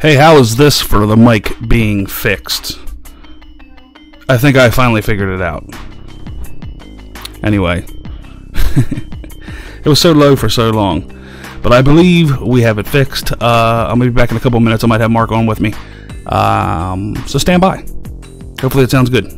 Hey, how is this for the mic being fixed? I think I finally figured it out. Anyway. It was so low for so long. But I believe we have it fixed. I'm going to be back in a couple minutes. I might have Mark on with me. So stand by. Hopefully it sounds good.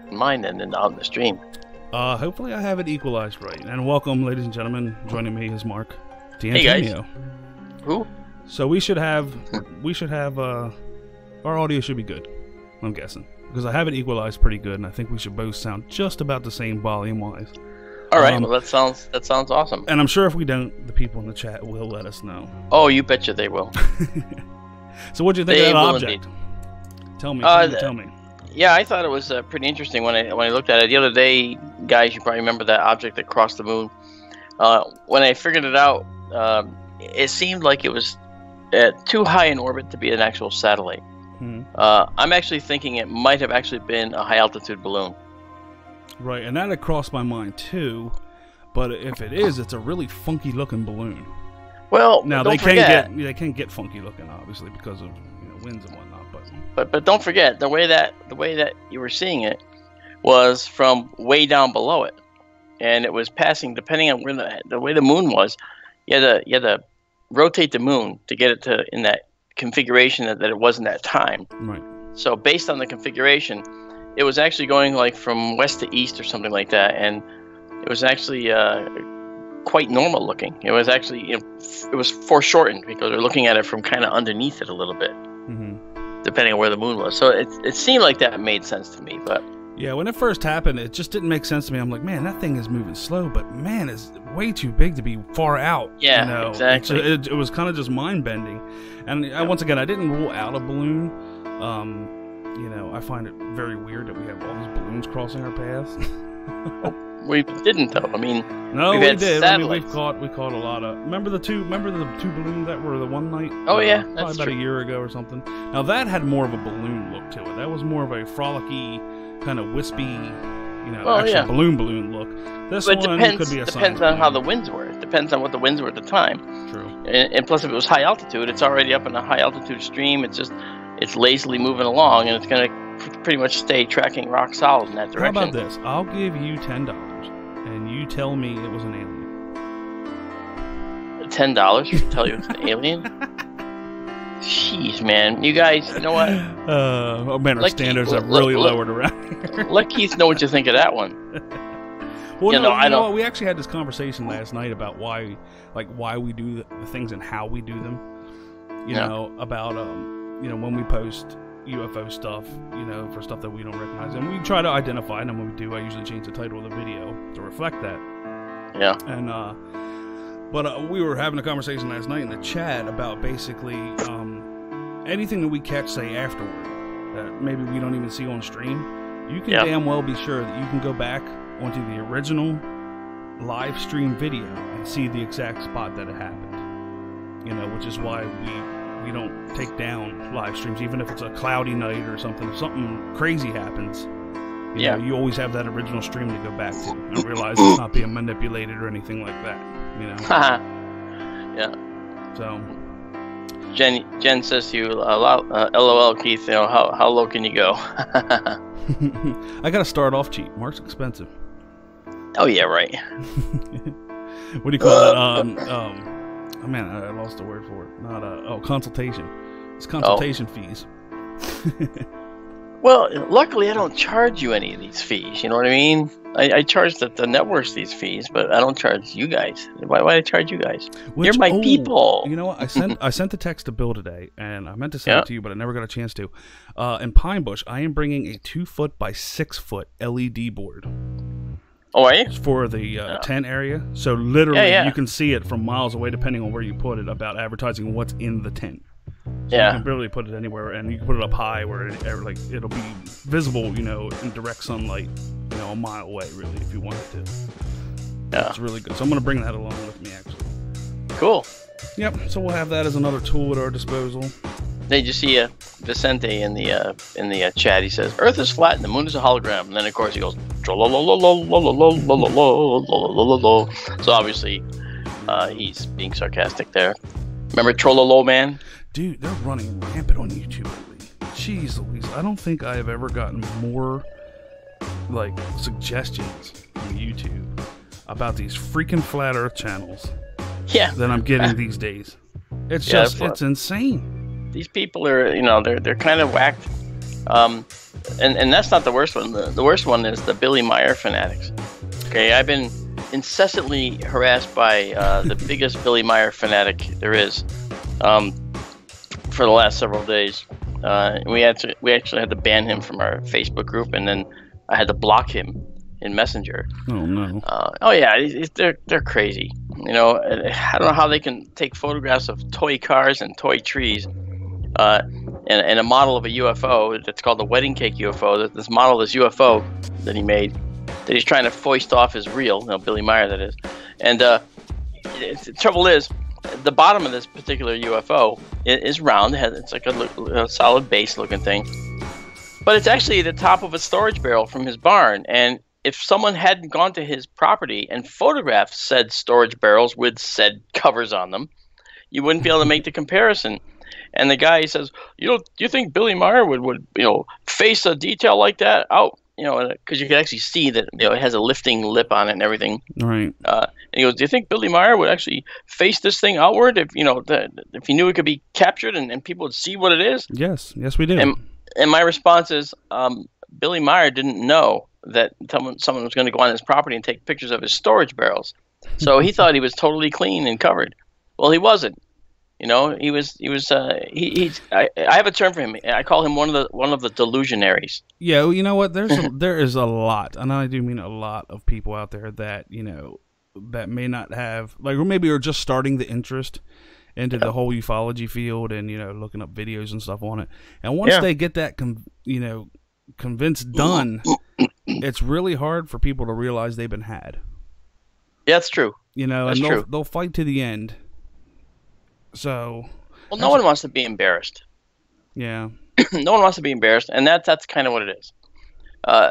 Mine and on the stream. Hopefully I have it equalized right. And welcome, ladies and gentlemen. Joining me is Mark. Hey guys. Who? So we should have our audio should be good, I'm guessing. Because I have it equalized pretty good, and I think we should both sound just about the same volume-wise. All right, well that sounds awesome. And I'm sure if we don't, the people in the chat will let us know. Oh, you betcha they will. So what'd you think of that object? Indeed. Tell me. Yeah, I thought it was pretty interesting when I looked at it the other day. Guys, you probably remember that object that crossed the moon. When I figured it out, it seemed like it was too high in orbit to be an actual satellite. I'm actually thinking it might have actually been a high-altitude balloon. Right, and that had crossed my mind too. But if it is, it's a really funky-looking balloon. Well, now they can get funky-looking, obviously, because of winds and whatnot. But don't forget the way that you were seeing it was from way down below it, and it was passing depending on where the way the moon was. You had to rotate the moon to get it to in that configuration that it was in that time. Right. So based on the configuration, it was actually going like from west to east or something like that, and it was actually quite normal looking. It was actually it was foreshortened because they're looking at it from kind of underneath it a little bit. Depending on where the moon was. So it seemed like that made sense to me. But yeah, when it first happened, it just didn't make sense to me. I'm like, man, that thing is moving slow, but man, it's way too big to be far out. Yeah, exactly. It was kind of just mind-bending. And once again, I didn't rule out a balloon. I find it very weird that we have all these balloons crossing our paths. We didn't, though. I mean, no, we did. Satellites. I mean, we caught a lot of. Remember the two balloons that were the one night? Oh yeah, that's probably about a year ago or something. Now that had more of a balloon look to it. That was more of a frolicky, kind of wispy, balloon look. This but one depends, could be a depends on how the winds were. It depends on what the winds were at the time. True. And plus, if it was high altitude, it's already up in a high altitude stream. It's lazily moving along, and it's going to pretty much stay tracking rock solid in that direction. How about this? I'll give you $10, and you tell me it was an alien. $10 to tell you it's an alien? Jeez, man. You guys, you know what? Oh man, our standards have really lowered around here. Let Keith know what you think of that one. Well, I know. We actually had this conversation last night about why we do the things and how we do them. About when we post UFO stuff, for stuff that we don't recognize, and we try to identify. And when we do, I usually change the title of the video to reflect that. Yeah. And but we were having a conversation last night in the chat about basically anything that we catch, say afterward, that maybe we don't even see on stream. You can damn well be sure that you can go back onto the original live stream video and see the exact spot that it happened. Which is why we don't take down live streams, even if it's a cloudy night or something. If something crazy happens, you always have that original stream to go back to and realize it's not being manipulated or anything like that. Yeah. So Jen says to you, LOL, Keith. How low can you go? I gotta start off cheap. Mark's expensive. Oh yeah, right. What do you call it? Oh man, I lost the word for it. Not consultation. It's consultation fees. Well, luckily I don't charge you any of these fees. You know what I mean? I charge the networks these fees, but I don't charge you guys. Why do I charge you guys? You're my people. You know what? I sent the text to Bill today, and I meant to send it to you, but I never got a chance to. In Pine Bush, I am bringing a 2-foot by 6-foot LED board. Oh, are you? For the tent area. So literally, Yeah. you can see it from miles away, depending on where you put it, about advertising what's in the tent. So Yeah. you can really put it anywhere, and you can put it up high where it'll be visible, in direct sunlight, a mile away, really, if you wanted to. Yeah. It's really good. So I'm going to bring that along with me, actually. Cool. Yep. So we'll have that as another tool at our disposal. Did you see Vicente in the chat? He says Earth is flat and the moon is a hologram, and then of course he goes. So obviously, he's being sarcastic there. Remember Trollolo Man? Dude, they're running rampant on YouTube lately. Jeez Louise, I don't think I have ever gotten more suggestions on YouTube about these freaking flat Earth channels than I'm getting these days. It's it's insane. These people are, they're kind of whacked. And that's not the worst one. The worst one is the Billy Meyer fanatics. Okay, I've been incessantly harassed by the biggest Billy Meyer fanatic there is for the last several days. We actually had to ban him from our Facebook group, and then I had to block him in Messenger. Oh no. They're crazy. I don't know how they can take photographs of toy cars and toy trees. And a model of a UFO that's called the wedding cake UFO. This model of this UFO that he made, that he's trying to foist off as real. Billy Meyer, that is. And the trouble is, the bottom of this particular UFO is round. It's like a solid base-looking thing, but it's actually the top of a storage barrel from his barn. And if someone hadn't gone to his property and photographed said storage barrels with said covers on them, you wouldn't be able to make the comparison. And the guy says, do you think Billy Meyer would face a detail like that out? Because you can actually see that it has a lifting lip on it and everything. Right. And he goes, do you think Billy Meyer would actually face this thing outward if if he knew it could be captured and people would see what it is? Yes, we do. And my response is, Billy Meyer didn't know that someone was going to go on his property and take pictures of his storage barrels, so he thought he was totally clean and covered. Well, he wasn't. He was. I have a term for him. I call him one of the delusionaries. Yeah, well, you know what? There is a lot, and I do mean a lot of people out there that that may not have or maybe are just starting the interest into the whole ufology field and looking up videos and stuff on it. And once they get that convinced done, it's really hard for people to realize they've been had. Yeah, that's true. That's true. They'll fight to the end. So, well, no one wants to be embarrassed. Yeah. No one wants to be embarrassed, and that's kind of what it is.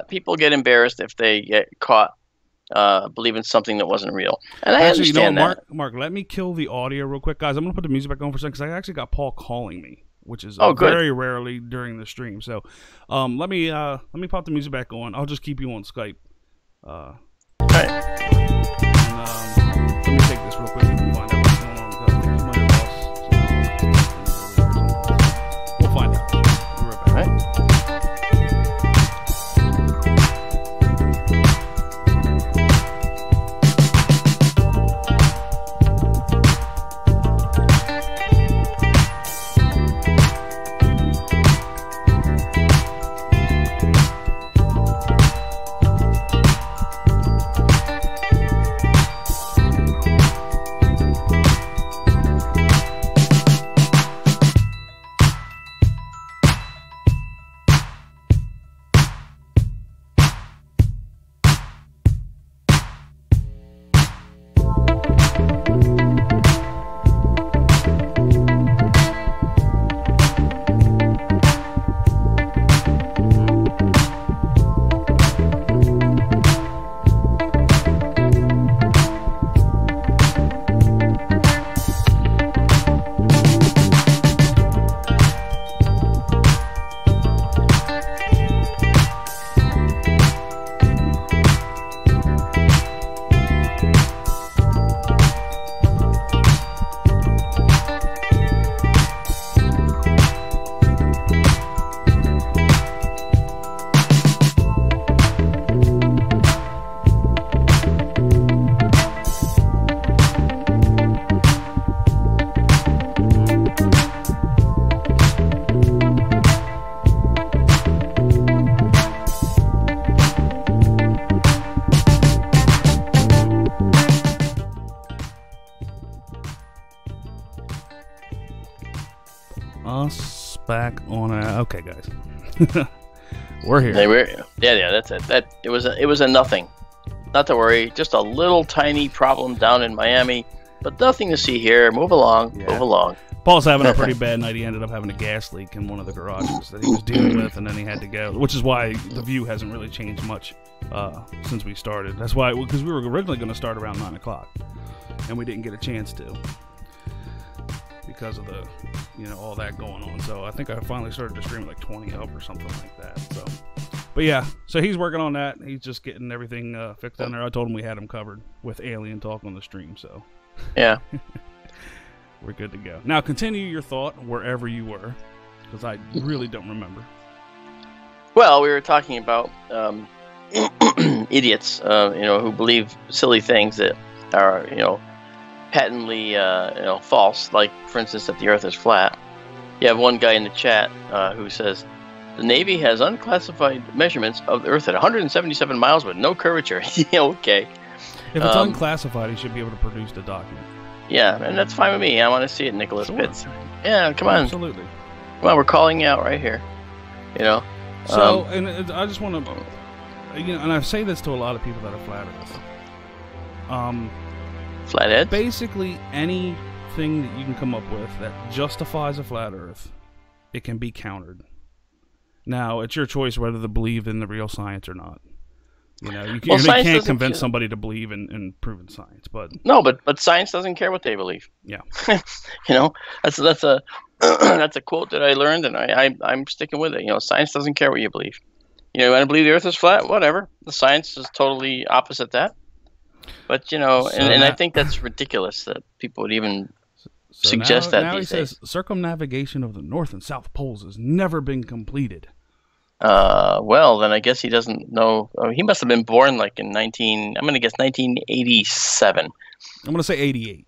People get embarrassed if they get caught believing something that wasn't real, and I understand that. Mark, let me kill the audio real quick, guys. I'm gonna put the music back on for a second because I actually got Paul calling me, which is very rarely during the stream. So, let me pop the music back on. I'll just keep you on Skype. All right. And, let me take this real quick and find out what's going on. Because I think he might have lost. We'll find out. We'll be right back. All right. back on a... Okay, guys. We're here. Yeah, that's it. It was a nothing. Not to worry, just a little tiny problem down in Miami, but nothing to see here. Move along, move along. Paul's having a pretty bad night. He ended up having a gas leak in one of the garages that he was dealing with, and then he had to go, which is why the view hasn't really changed much since we started. That's why, because we were originally going to start around 9 o'clock, and we didn't get a chance to because of the, all that going on. So I think I finally started to stream at like 20 up or something like that. So, but yeah, so he's working on that. He's just getting everything fixed down there. I told him we had him covered with alien talk on the stream. So yeah. We're good to go. Now, continue your thought wherever you were, because I really don't remember. Well, we were talking about idiots, who believe silly things that are, patently, false. Like, for instance, that the Earth is flat. You have one guy in the chat who says, the Navy has unclassified measurements of the Earth at 177 miles with no curvature. Okay. If it's unclassified, he should be able to produce the document. Yeah, and that's fine with me. I want to see it, Nicholas Pitts. Yeah, come on. Absolutely. Come on, we're calling you out right here. So, and I just want to, and I say this to a lot of people that are flat Earth. Flatheads? Basically, anything that you can come up with that justifies a flat Earth, it can be countered. Now, it's your choice whether to believe in the real science or not. You can't convince somebody to believe in proven science, but no, but science doesn't care what they believe. Yeah, that's a that's a quote that I learned, and I'm sticking with it. Science doesn't care what you believe. You want to believe the Earth is flat, whatever. The science is totally opposite that. But I think that's ridiculous that people would even suggest that. Now he says circumnavigation of the North and South Poles has never been completed. Well, then I guess he doesn't know. He must have been born like in I'm going to guess 1987. I'm going to say 88.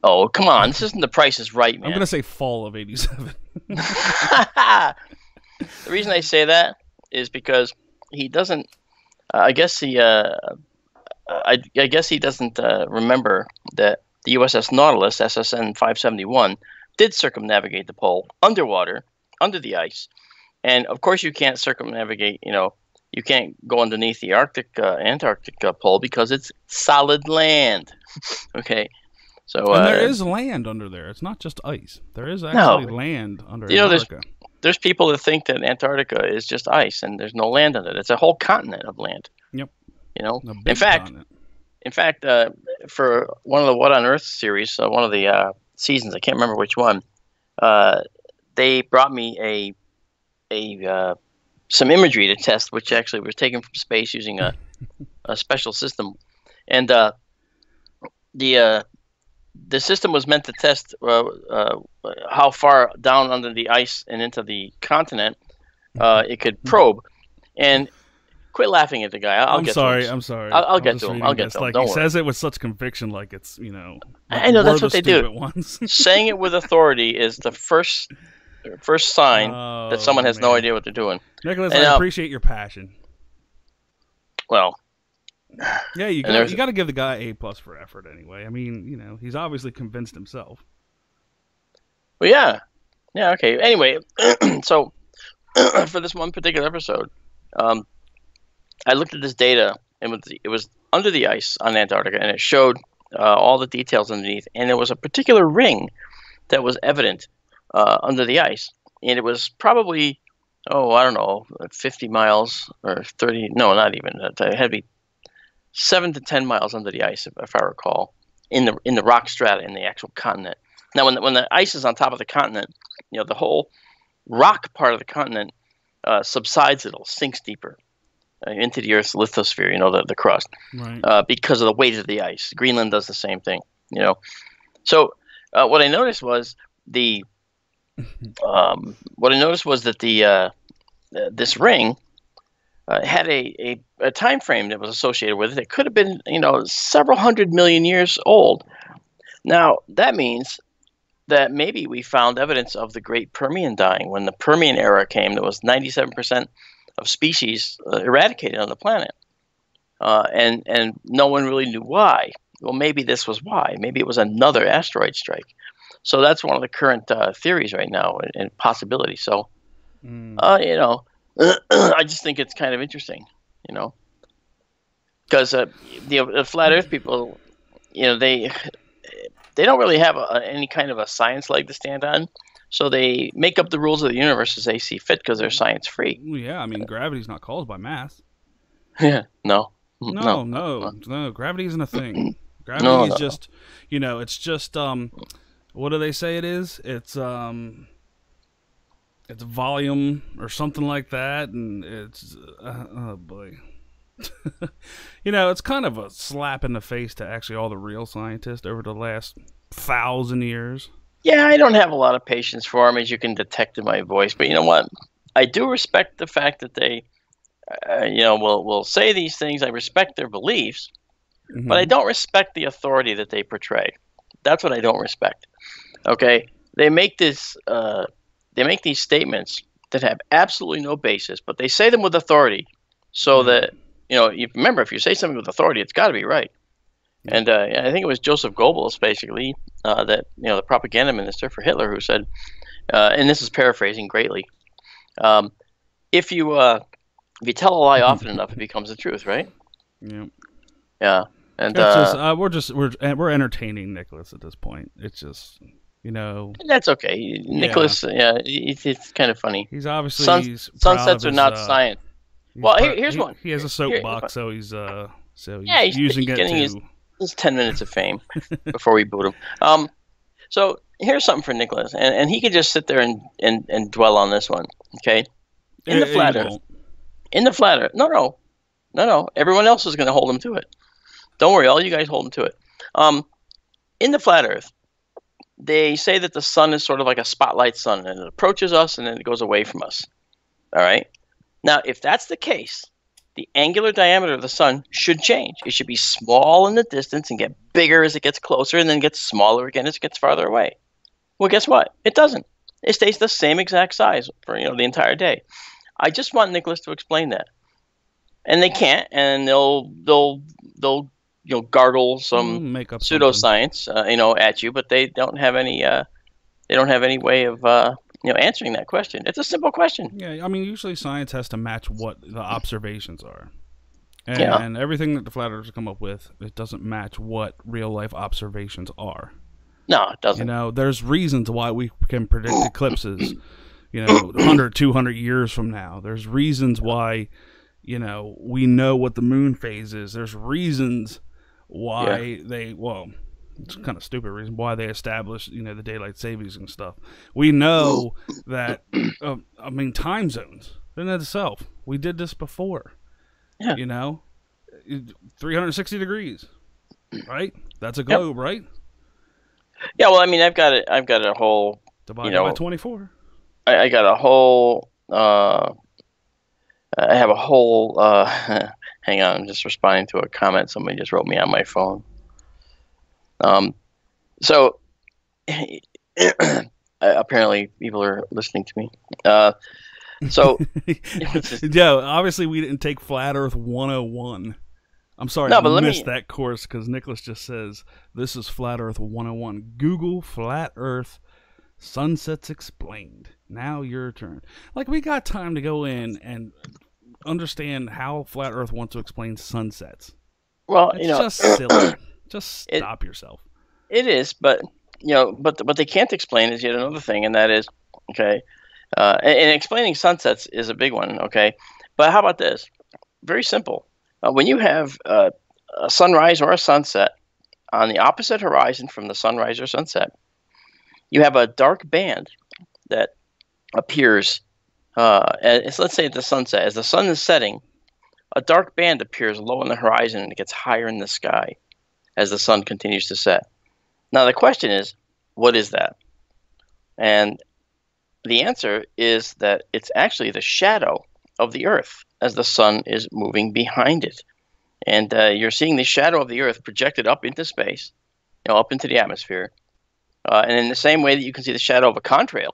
Oh, come on. This isn't The Price is Right, man. I'm going to say fall of 87. The reason I say that is because he doesn't, I guess he doesn't remember that the USS Nautilus, SSN 571, did circumnavigate the pole underwater, under the ice. And, of course, you can't circumnavigate, you can't go underneath the Antarctic pole because it's solid land. Okay? So, and there is land under there. It's not just ice. There is actually land under Antarctica. There's people that think that Antarctica is just ice and there's no land under it. It's a whole continent of land. Yep. In fact, for one of the What on Earth series, one of the seasons, I can't remember which one, they brought me some imagery to test, which actually was taken from space using a special system, and the system was meant to test how far down under the ice and into the continent it could probe. And quit laughing at the guy. I'm sorry. I'll get to him. I'll get to him. Like Don't he worry. says it with such conviction, like it's I know that's what they do. Saying it with authority is the first sign that someone has no idea what they're doing. Nicholas, I appreciate your passion. Well, yeah, you got to give the guy A+ for effort anyway. I mean, he's obviously convinced himself. Well, yeah, okay. Anyway, so for this one particular episode, I looked at this data, and it was under the ice on Antarctica, and it showed all the details underneath, and there was a particular ring that was evident under the ice, and it was probably, I don't know, 50 miles or 30, no, not even, it had to be 7 to 10 miles under the ice, if I recall, in the rock strata in the actual continent. Now, when the ice is on top of the continent, the whole rock part of the continent subsides, it'll sinks deeper into the Earth's lithosphere, the crust, right. Because of the weight of the ice. Greenland does the same thing, So what I noticed was that this ring had a time frame that was associated with it. It could have been, several 100 million years old. Now, that means that maybe we found evidence of the Great Permian dying. When the Permian era came, there was 97% of species eradicated on the planet. And no one really knew why. Well, maybe this was why. Maybe it was another asteroid strike. So that's one of the current theories right now and possibilities. So, Mm. I just think it's kind of interesting, because the flat Earth people, they don't really have any kind of a science leg to stand on, so they make up the rules of the universe as they see fit because they're science free. Yeah, I mean, gravity's not caused by mass. Yeah, no. Gravity isn't a thing. Gravity No, is no. just, it's just what do they say it is? It's volume or something like that, and it's oh boy. It's kind of a slap in the face to actually all the real scientists over the last 1,000 years. Yeah, I don't have a lot of patience for them, as you can detect in my voice. But you know what? I do respect the fact that they, will say these things. I respect their beliefs, but I don't respect the authority that they portray. That's what I don't respect. Okay, they make these statements that have absolutely no basis, but they say them with authority, so that you remember, if you say something with authority, it's got to be right. Yeah. And I think it was Joseph Goebbels, basically, that the propaganda minister for Hitler, who said, and this is paraphrasing greatly, if you tell a lie often enough, it becomes the truth, right? Yeah. Yeah. And we're entertaining Nicholas at this point. It's just that's okay. Nicholas, it's kind of funny. He's obviously sunsets are not science. Well, here's one. He has a soapbox, so he's using it to his 10 minutes of fame before we boot him. So here's something for Nicholas, and he could just sit there and dwell on this one. Okay, in the flat Earth. No. Everyone else is going to hold him to it. Don't worry, all you guys hold him to it. In the flat Earth, they say that the sun is sort of like a spotlight sun, and it approaches us and then it goes away from us. All right. Now, if that's the case, the angular diameter of the sun should change. It should be small in the distance and get bigger as it gets closer, and then get smaller again as it gets farther away. Well, guess what? It doesn't. It stays the same exact size for the entire day. I just want Nicholas to explain that, and they can't, and they'll gargle some make up pseudoscience at you, but they don't have any way of answering that question. It's a simple question. Yeah, I mean, usually science has to match what the observations are. And everything that the flat earthers come up with, it doesn't match what real life observations are. No, it doesn't. There's reasons why we can predict eclipses, 100, 200 years from now. There's reasons why, we know what the moon phase is. There's reasons why it's kind of stupid reason why they established, the daylight savings and stuff. We know that, time zones in itself. We did this before. Yeah. 360 degrees, right? That's a globe, right? Yeah. Well, I mean, I've got a whole divided by 24. I got a whole. I have a whole. Hang on, I'm just responding to a comment somebody just wrote me on my phone. So apparently people are listening to me. So yeah, obviously we didn't take Flat Earth 101. I'm sorry, I missed that course because Nicholas just says this is Flat Earth 101. Google Flat Earth Sunsets Explained. Now your turn. Like, we got time to go in and understand how Flat Earth wants to explain sunsets. Well, it's just silly. Just stop yourself. It is, but what they can't explain is yet another thing, and that is, and explaining sunsets is a big one, okay? But how about this? Very simple. When you have a sunrise or a sunset on the opposite horizon from the sunrise or sunset, you have a dark band that appears, let's say at the sunset. As the sun is setting, a dark band appears low on the horizon and it gets higher in the sky as the sun continues to set. Now the question is, what is that? And the answer is that it's actually the shadow of the Earth as the sun is moving behind it. And you're seeing the shadow of the Earth projected up into space, up into the atmosphere. And in the same way that you can see the shadow of a contrail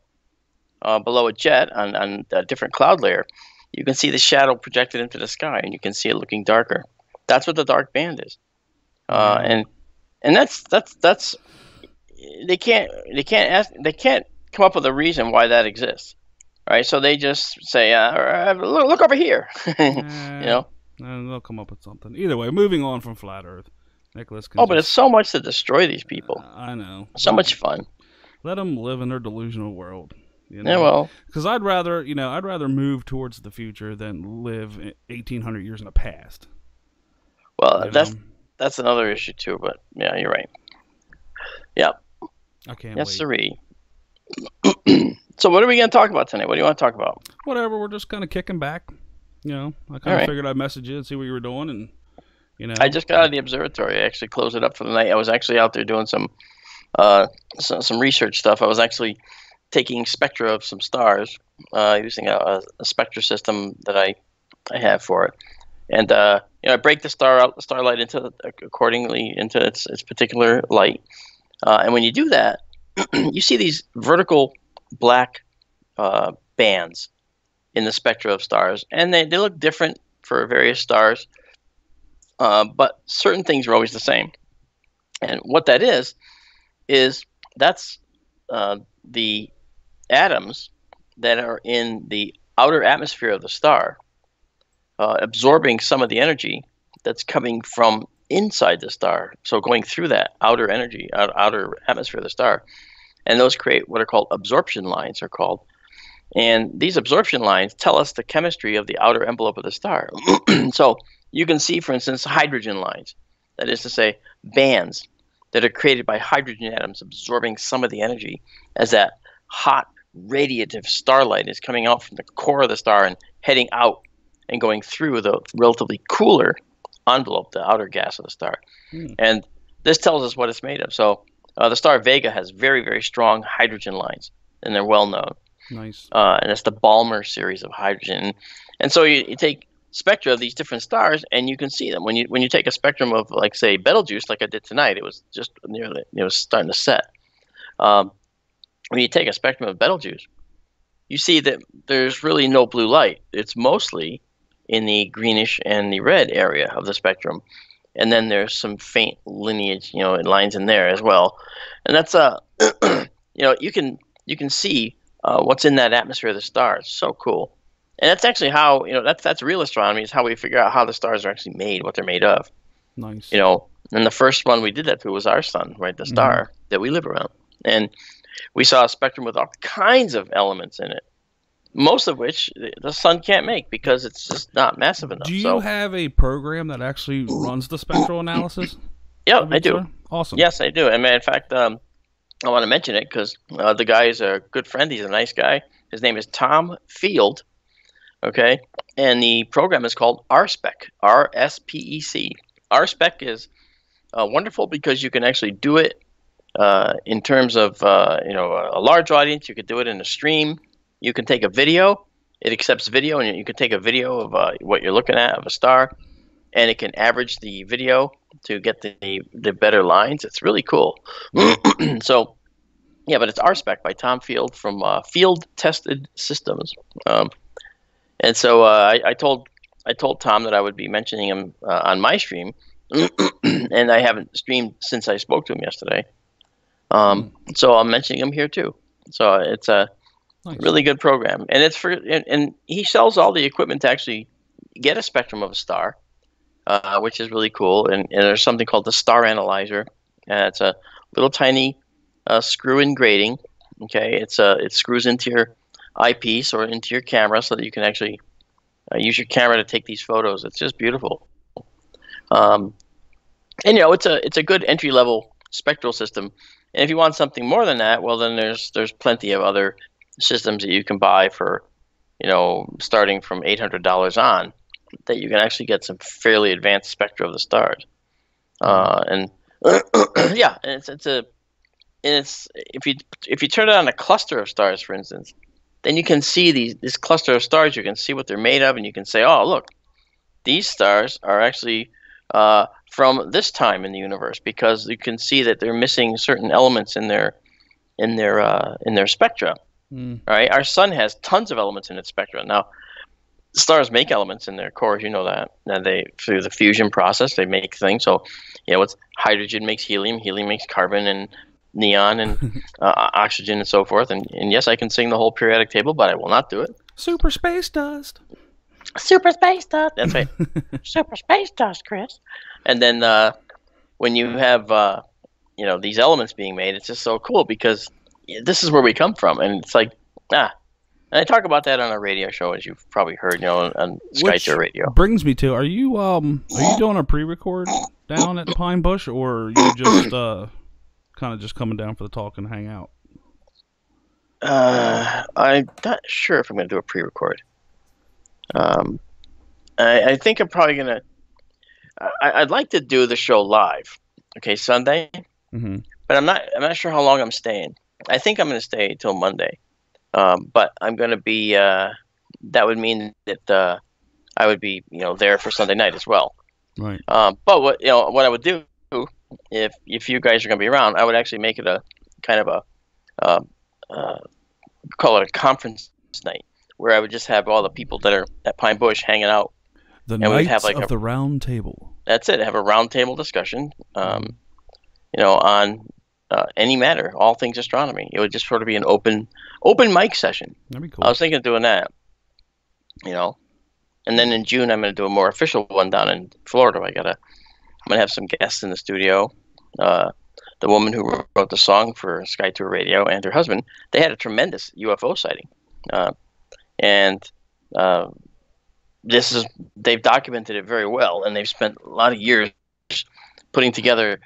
below a jet on a different cloud layer, you can see the shadow projected into the sky, and you can see it looking darker. That's what the dark band is. And that's they can't come up with a reason why that exists, right? So they just say, look over here, you know. And they'll come up with something. Either way, moving on from flat Earth, Nicholas can Oh, but it's so much to destroy these people. I know. So much fun. Let them live in their delusional world. You know? Yeah, well, because I'd rather move towards the future than live 1,800 years in the past. Well, that's another issue too. But yeah, you're right. Yeah. I can't yes, wait. sirree. So what are we going to talk about tonight? What do you want to talk about? Whatever. We're just kind of kicking back. I kind of figured I'd message you and see what you were doing, and I just got out of the observatory. I actually closed it up for the night. I was actually out there doing some research stuff. I was actually taking spectra of some stars, using a spectra system that I have for it, and I break the starlight accordingly into its particular light, and when you do that, you see these vertical black bands in the spectra of stars, and they look different for various stars, but certain things are always the same. And what that is that's the atoms that are in the outer atmosphere of the star, absorbing some of the energy that's coming from inside the star, so going through that outer atmosphere of the star, and those create what are called absorption lines, are called. And these absorption lines tell us the chemistry of the outer envelope of the star. So you can see, for instance, hydrogen lines. That is to say, bands that are created by hydrogen atoms absorbing some of the energy as that hot, radiative starlight is coming out from the core of the star and heading out and going through the relatively cooler envelope, the outer gas of the star. And this tells us what it's made of. So the star Vega has very, very strong hydrogen lines, and they're well known. Nice. And it's the Balmer series of hydrogen. And so you take spectra of these different stars, and you can see them. When you take a spectrum of, like, say, Betelgeuse, like I did tonight, it was just nearly, it was starting to set. When you take a spectrum of Betelgeuse, you see that there's really no blue light. It's mostly in the greenish and the red area of the spectrum. And then there's some faint lineage, lines in there as well. And that's you can see what's in that atmosphere of the star. It's so cool. And that's actually how, that's real astronomy, is how we figure out how the stars are actually made, what they're made of. Nice. And the first one we did that to was our sun, right? The star that we live around. And we saw a spectrum with all kinds of elements in it, most of which the sun can't make because it's just not massive enough. Do you have a program that actually runs the spectral analysis? Yeah, I do. Awesome. Yes, I do. And in fact, I want to mention it because the guy is a good friend. He's a nice guy. His name is Tom Field. Okay, and the program is called RSPEC, RSPEC. RSPEC is wonderful because you can actually do it in terms of a large audience. You could do it in a stream. You can take a video. It accepts video, and you can take a video of what you're looking at of a star, and it can average the video to get the better lines. It's really cool. So, yeah, but it's RSPEC by Tom Field from Field Tested Systems. And so I told Tom that I would be mentioning him on my stream, and I haven't streamed since I spoke to him yesterday. So I'm mentioning him here too. So it's a really good program, and it's and he sells all the equipment to actually get a spectrum of a star, which is really cool. And there's something called the Star Analyzer. It's a little tiny screw-in grating. Okay, it screws into your eyepiece or into your camera so that you can actually use your camera to take these photos. It's just beautiful. And it's a good entry-level spectral system. And if you want something more than that, well, then there's plenty of other systems that you can buy for, starting from $800 on, that you can actually get some fairly advanced spectra of the stars. And yeah, and it's if you turn it on a cluster of stars, for instance, then you can see this cluster of stars. You can see what they're made of, and you can say, oh, look, these stars are actually from this time in the universe, because you can see that they're missing certain elements in their spectra. Right? Our sun has tons of elements in its spectra. Now, stars make elements in their cores, you know that. And through the fusion process, they make things. So, it's hydrogen makes helium, helium makes carbon, and neon and oxygen and so forth. And yes, I can sing the whole periodic table, but I will not do it. Super space dust. Super space dust. That's right. Super space dust, Chris. And then when you have these elements being made, it's just so cool because this is where we come from, and it's like And I talk about that on a radio show, as you've probably heard, on Skytour Radio. Brings me to, are you doing a pre-record down at Pine Bush, or are you just kind of just coming down for the talk and hang out? I'm not sure if I'm going to do a pre-record. I think I'm probably going to. I'd like to do the show live, okay, Sunday. Mm-hmm. But I'm not sure how long I'm staying. I think I'm going to stay till Monday. But I'm going to be. That would mean that I would be, there for Sunday night as well. Right. But what I would do if you guys are going to be around, I would actually make it a kind of a call it a conference night, where I would just have all the people that are at Pine Bush hanging out. The Knights of the Round Table. That's it. Have a round table discussion, on any matter, all things astronomy. It would just sort of be an open mic session. That'd be cool. I was thinking of doing that, and then in June I'm going to do a more official one down in Florida. I'm going to have some guests in the studio. The woman who wrote the song for Skytour Radio and her husband, they had a tremendous UFO sighting, and they've documented it very well, and they've spent a lot of years putting together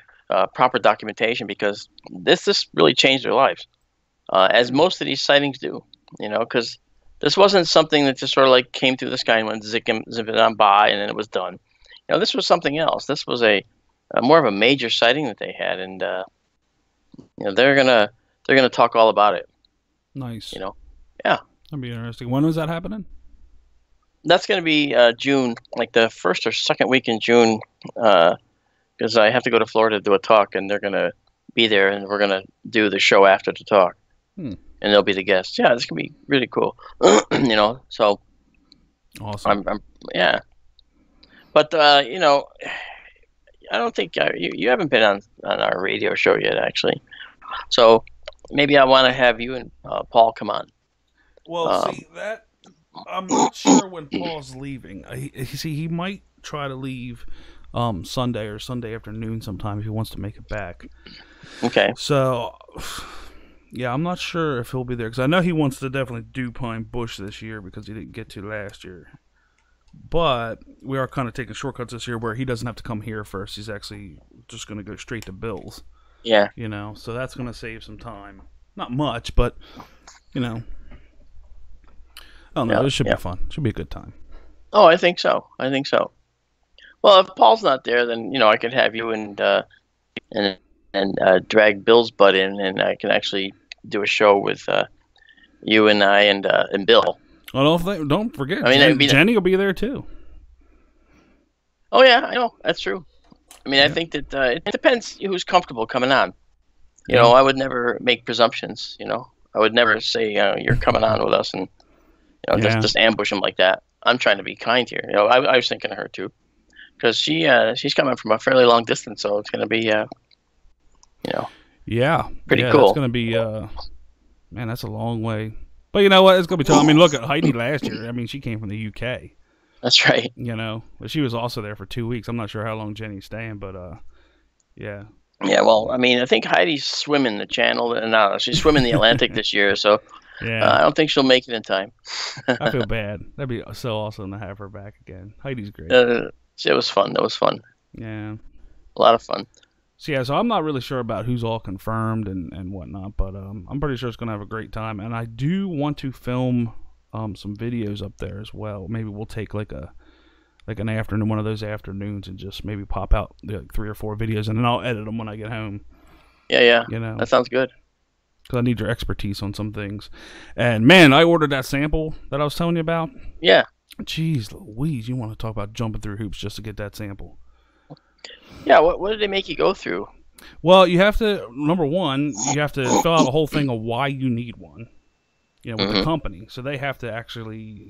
proper documentation, because this really changed their lives, as most of these sightings do, because this wasn't something that just sort of like came through the sky and went zipping on by and then it was done. This was something else. This was a more of a major sighting that they had, and they're gonna talk all about it. Nice. Yeah. That'd be interesting. When was that happening? That's going to be June, like the first or second week in June, because I have to go to Florida to do a talk, and they're going to be there, and we're going to do the show after the talk, and they'll be the guests. Yeah, it's going to be really cool. So awesome. Yeah. But I don't think you haven't been on our radio show yet, actually. So maybe I want to have you and Paul come on. Well, see that. I'm not sure when Paul's leaving. He might try to leave Sunday or Sunday afternoon sometime if he wants to make it back. Okay. So, yeah, I'm not sure if he'll be there, because I know he wants to definitely do Pine Bush this year because he didn't get to last year. But we are kind of taking shortcuts this year where he doesn't have to come here first. He's actually just going to go straight to Bill's. Yeah. So that's going to save some time. Not much, but, Oh no, this should be fun. Should be a good time. Oh, I think so. Well, if Paul's not there, then I could have you and drag Bill's butt in, and I can actually do a show with you and I and Bill. Well, don't forget, Jenny will be there too. Oh yeah, I know, that's true. I think that it depends who's comfortable coming on. I would never make presumptions. I would never say you're coming on with us and. Just ambush him like that. I'm trying to be kind here. I was thinking of her too, because she's coming from a fairly long distance, so it's going to be, pretty cool. It's going to be, man, that's a long way. But you know what? It's going to be tough. Look at Heidi last year. She came from the UK. That's right. But she was also there for 2 weeks. I'm not sure how long Jenny's staying, but yeah. Yeah, well, I think Heidi's swimming the channel. No, she's swimming the Atlantic this year, so. Yeah. I don't think she'll make it in time. I feel bad. That'd be so awesome to have her back again. Heidi's great. It was fun. That was fun. Yeah. A lot of fun. So I'm not really sure about who's all confirmed and whatnot, but I'm pretty sure it's going to have a great time. And I do want to film some videos up there as well. Maybe we'll take like an afternoon, one of those afternoons, and just maybe pop out 3 or 4 videos, and then I'll edit them when I get home. Yeah. That sounds good. Because I need your expertise on some things. And, man, I ordered that sample that I was telling you about. Yeah. Jeez Louise, you want to talk about jumping through hoops just to get that sample. Yeah, what did they make you go through? Well, you have to, number one, you have to fill out a whole thing of why you need one, with the company. So they have to actually,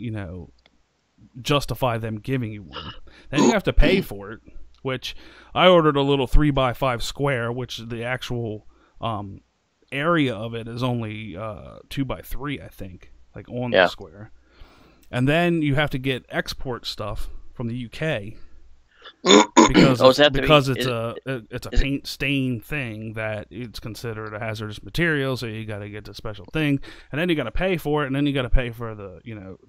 justify them giving you one. Then you have to pay for it, which I ordered a little 3x5 square, which the actual... area of it is only 2 by 3, I think, like on the Yeah. square. And then you have to get export stuff from the UK because it's a paint stain thing that it's considered a hazardous material, so you got to get the special thing, and then you got to pay for it, and then you got to pay for the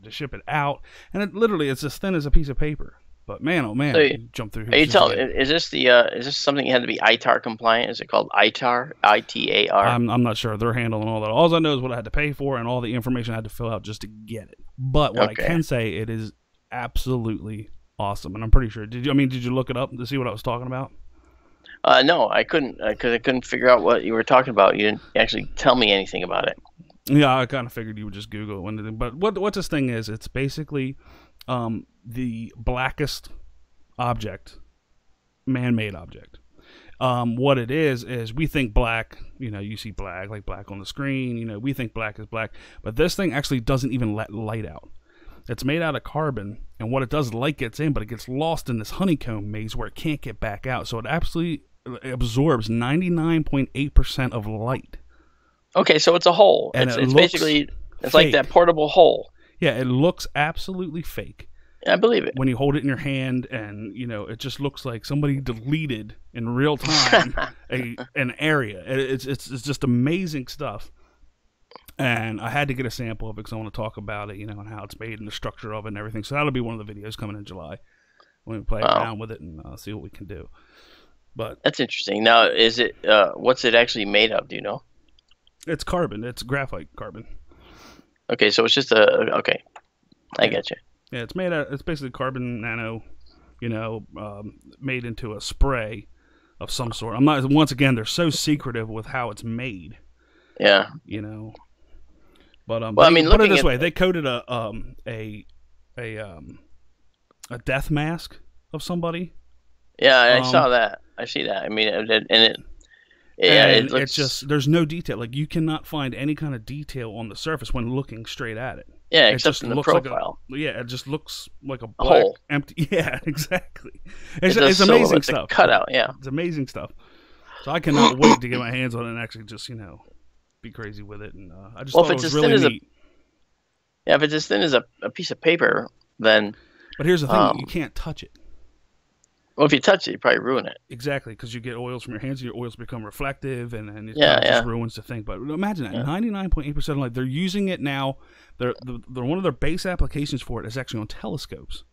to ship it out, and it's as thin as a piece of paper. But man, oh man, So you jump through. Are you telling? Is this something you had to be ITAR compliant? Is it called ITAR? ITAR? I'm not sure. They're handling all that. All I know is what I had to pay for and all the information I had to fill out just to get it. But what I can say, it is absolutely awesome, and I'm pretty sure. Did you look it up to see what I was talking about? No, I couldn't, because I couldn't figure out what you were talking about. You didn't actually tell me anything about it. Yeah, I kind of figured you would just Google it. But what this thing is, it's basically the blackest object, man-made object. What it is we think black, you see black, like black on the screen, we think black is black, but this thing actually doesn't even let light out. It's made out of carbon, and what it does, light gets in, but it gets lost in this honeycomb maze where it can't get back out, so it absolutely absorbs 99.8% of light. Okay, so it's a hole. And it's basically, it's like that portable hole. Yeah, it looks absolutely fake. I believe it. When you hold it in your hand, and it just looks like somebody deleted in real time an area. It's just amazing stuff. And I had to get a sample of it because I want to talk about it, and how it's made and the structure of it and everything. So that'll be one of the videos coming in July when we play around with it and see what we can do. But that's interesting. Now, is it what's it actually made of? Do you know? It's carbon. It's graphite carbon. Okay, so it's just okay. I get you. Yeah, it's basically carbon nano, made into a spray of some sort. Once again, they're so secretive with how it's made. Yeah. But well, put it this way, they coated a death mask of somebody. Yeah, I saw that. I see that. It looks... it's just, there's no detail. Like, you cannot find any kind of detail on the surface when looking straight at it. Yeah, except in the profile. It just looks like a black, hole. Empty. Yeah, exactly. It's amazing stuff. A cutout, yeah. It's amazing stuff. So I cannot wait to get my hands on it and actually just, be crazy with it. And I just thought it was really neat. If it's as thin as a piece of paper, then... But here's the thing, you can't touch it. Well, if you touch it, you probably ruin it. Exactly, because you get oils from your hands, your oils become reflective, and it just ruins the thing. But imagine that, 99.8% of light. They're using it now. They're one of their base applications for it is actually on telescopes,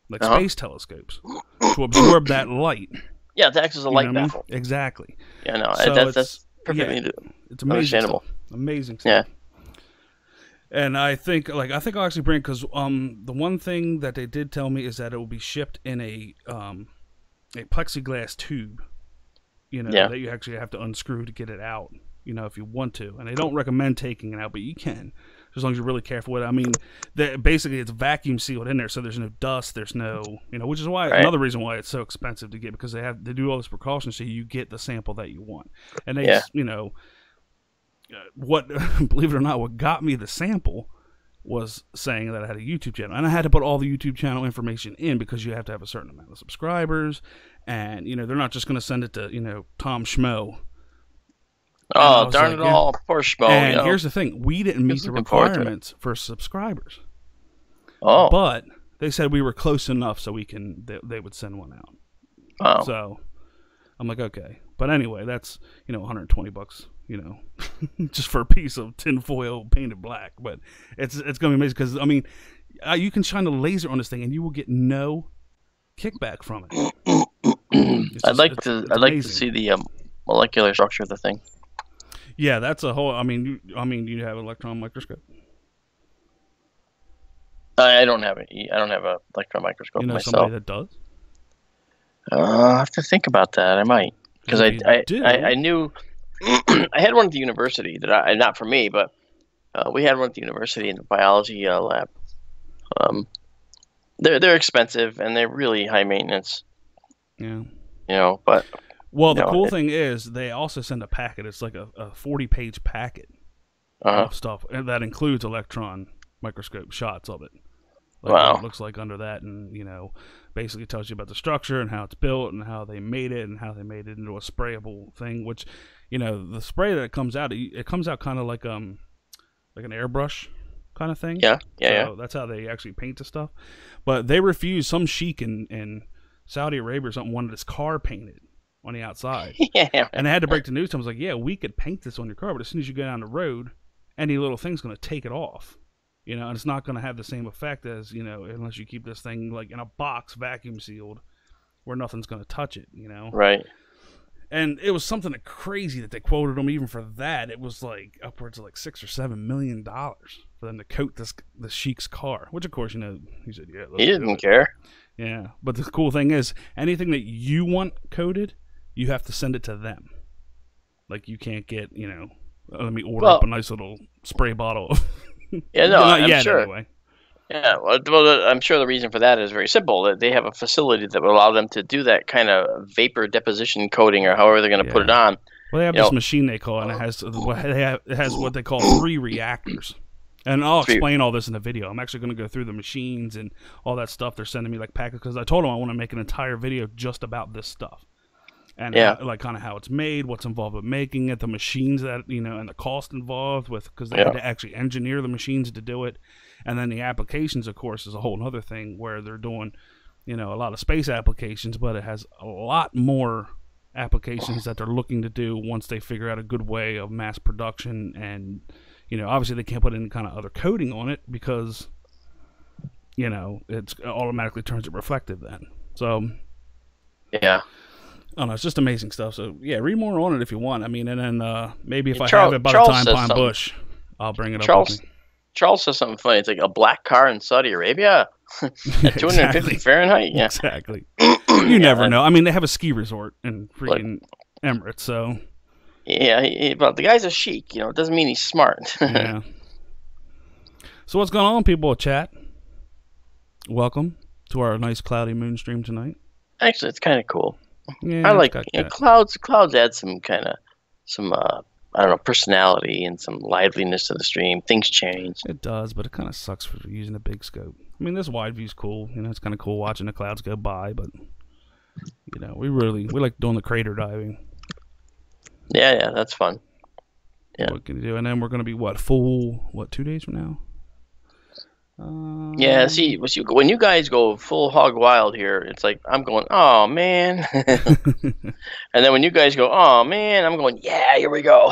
like space telescopes, to absorb that light. Yeah, it acts as a light baffle. Exactly. Yeah, no, so that's perfectly it's amazing understandable. Amazing stuff. Yeah. And I think I'll actually bring, because the one thing that they did tell me is that it will be shipped in a plexiglass tube, that you actually have to unscrew to get it out, if you want to. And they don't recommend taking it out, but you can, as long as you're really careful with it. Basically it's vacuum sealed in there, so there's no dust, there's no, which is why another reason why it's so expensive to get, because they do all this precaution so you get the sample that you want. And they what, believe it or not, what got me the sample was saying that I had a YouTube channel, and I had to put all the YouTube channel information in, because you have to have a certain amount of subscribers, and they're not just going to send it to Tom Schmo. Oh, darn it all, poor Schmo. And here's the thing, we didn't meet the requirements for subscribers. Oh, but they said we were close enough so they would send one out. Oh, so I'm like, okay, but anyway, that's $120. Just for a piece of tinfoil painted black. But it's going to be amazing, because you can shine a laser on this thing and you will get no kickback from it. I'd like to see the molecular structure of the thing. Yeah, that's a whole. You have an electron microscope. I don't have it. I don't have an electron microscope myself. Somebody that does. I have to think about that. I might, because I knew. I had one at the university that not for me, but we had one at the university in the biology lab. They're expensive and they're really high maintenance. Yeah. But the cool thing is they also send a packet. It's like a 40-page packet of stuff, and that includes electron microscope shots of it. like what Wow. it looks like under that, and basically tells you about the structure and how it's built and how they made it and how they made it into a sprayable thing. Which, the spray that comes out, it comes out kind of like an airbrush kind of thing. Yeah. So that's how they actually paint the stuff. But they refused. Some sheik in Saudi Arabia or something wanted his car painted on the outside. Yeah. And I had to break the news to him. I was like, yeah, we could paint this on your car, but as soon as you go down the road, any little thing's going to take it off. And it's not going to have the same effect as, unless you keep this thing like in a box, vacuum sealed, where nothing's going to touch it, Right. And it was something crazy that they quoted them even for that. It was like upwards of like $6 or $7 million for them to coat the sheik's car, which of course, he said, yeah. He didn't care. Yeah. But the cool thing is, anything that you want coated, you have to send it to them. Like you can't get, let me order up a nice little spray bottle. Yeah, no, Not I'm yet, sure. Anyway. Yeah, well, I'm sure the reason for that is very simple. They have a facility that would allow them to do that kind of vapor deposition coating, or however they're going to put it on. Well, they have this machine they call it, and it has what they call 3 reactors. And I'll explain all this in the video. I'm actually going to go through the machines and all that stuff. They're sending me like packets because I told them I want to make an entire video just about this stuff. And kind of how it's made, what's involved with making it, the machines that, and the cost involved with, because they had to actually engineer the machines to do it. And then the applications, of course, is a whole other thing where they're doing, a lot of space applications, but it has a lot more applications that they're looking to do once they figure out a good way of mass production. And, obviously they can't put any kind of other coating on it because, it's automatically turns it reflective then. So, yeah. I don't know, it's just amazing stuff. So, yeah, read more on it if you want. I mean, and then maybe if I Charles, have it by Charles the time says Pine something. Bush, I'll bring it up with me. Charles says something funny. It's like a black car in Saudi Arabia at 250 Fahrenheit. Yeah, exactly. You never know. I mean, they have a ski resort in freaking Emirates, so. Yeah, but the guy's a sheik. It doesn't mean he's smart. Yeah. So what's going on, people? Chat. Welcome to our nice cloudy moon stream tonight. Actually, it's kind of cool. Yeah, I like clouds. Clouds add some I don't know, personality and some liveliness to the stream. Things change. It does, but it kind of sucks for using a big scope. I mean, this wide view's cool. It's kind of cool watching the clouds go by, but we like doing the crater diving. Yeah, that's fun. Yeah. What can you do? And then we're gonna be full 2 days from now? Yeah, see, when you guys go full hog wild here, it's like I'm going, oh man, and then when you guys go, oh man, I'm going, yeah, here we go.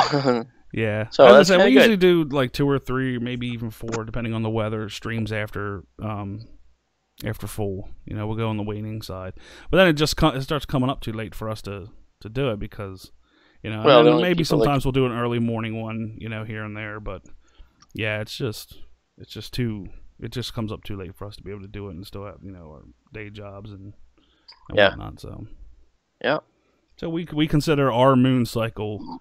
Yeah. So as I that's said, we good. usually do like 2 or 3, maybe even 4, depending on the weather. Streams after full. We'll go on the waning side, but then it starts coming up too late for us to do it because Well, and then maybe sometimes we'll do an early morning one, here and there, but yeah, it's just too. It just comes up too late for us to be able to do it and still have, our day jobs and whatnot. So, yeah. So we consider our moon cycle,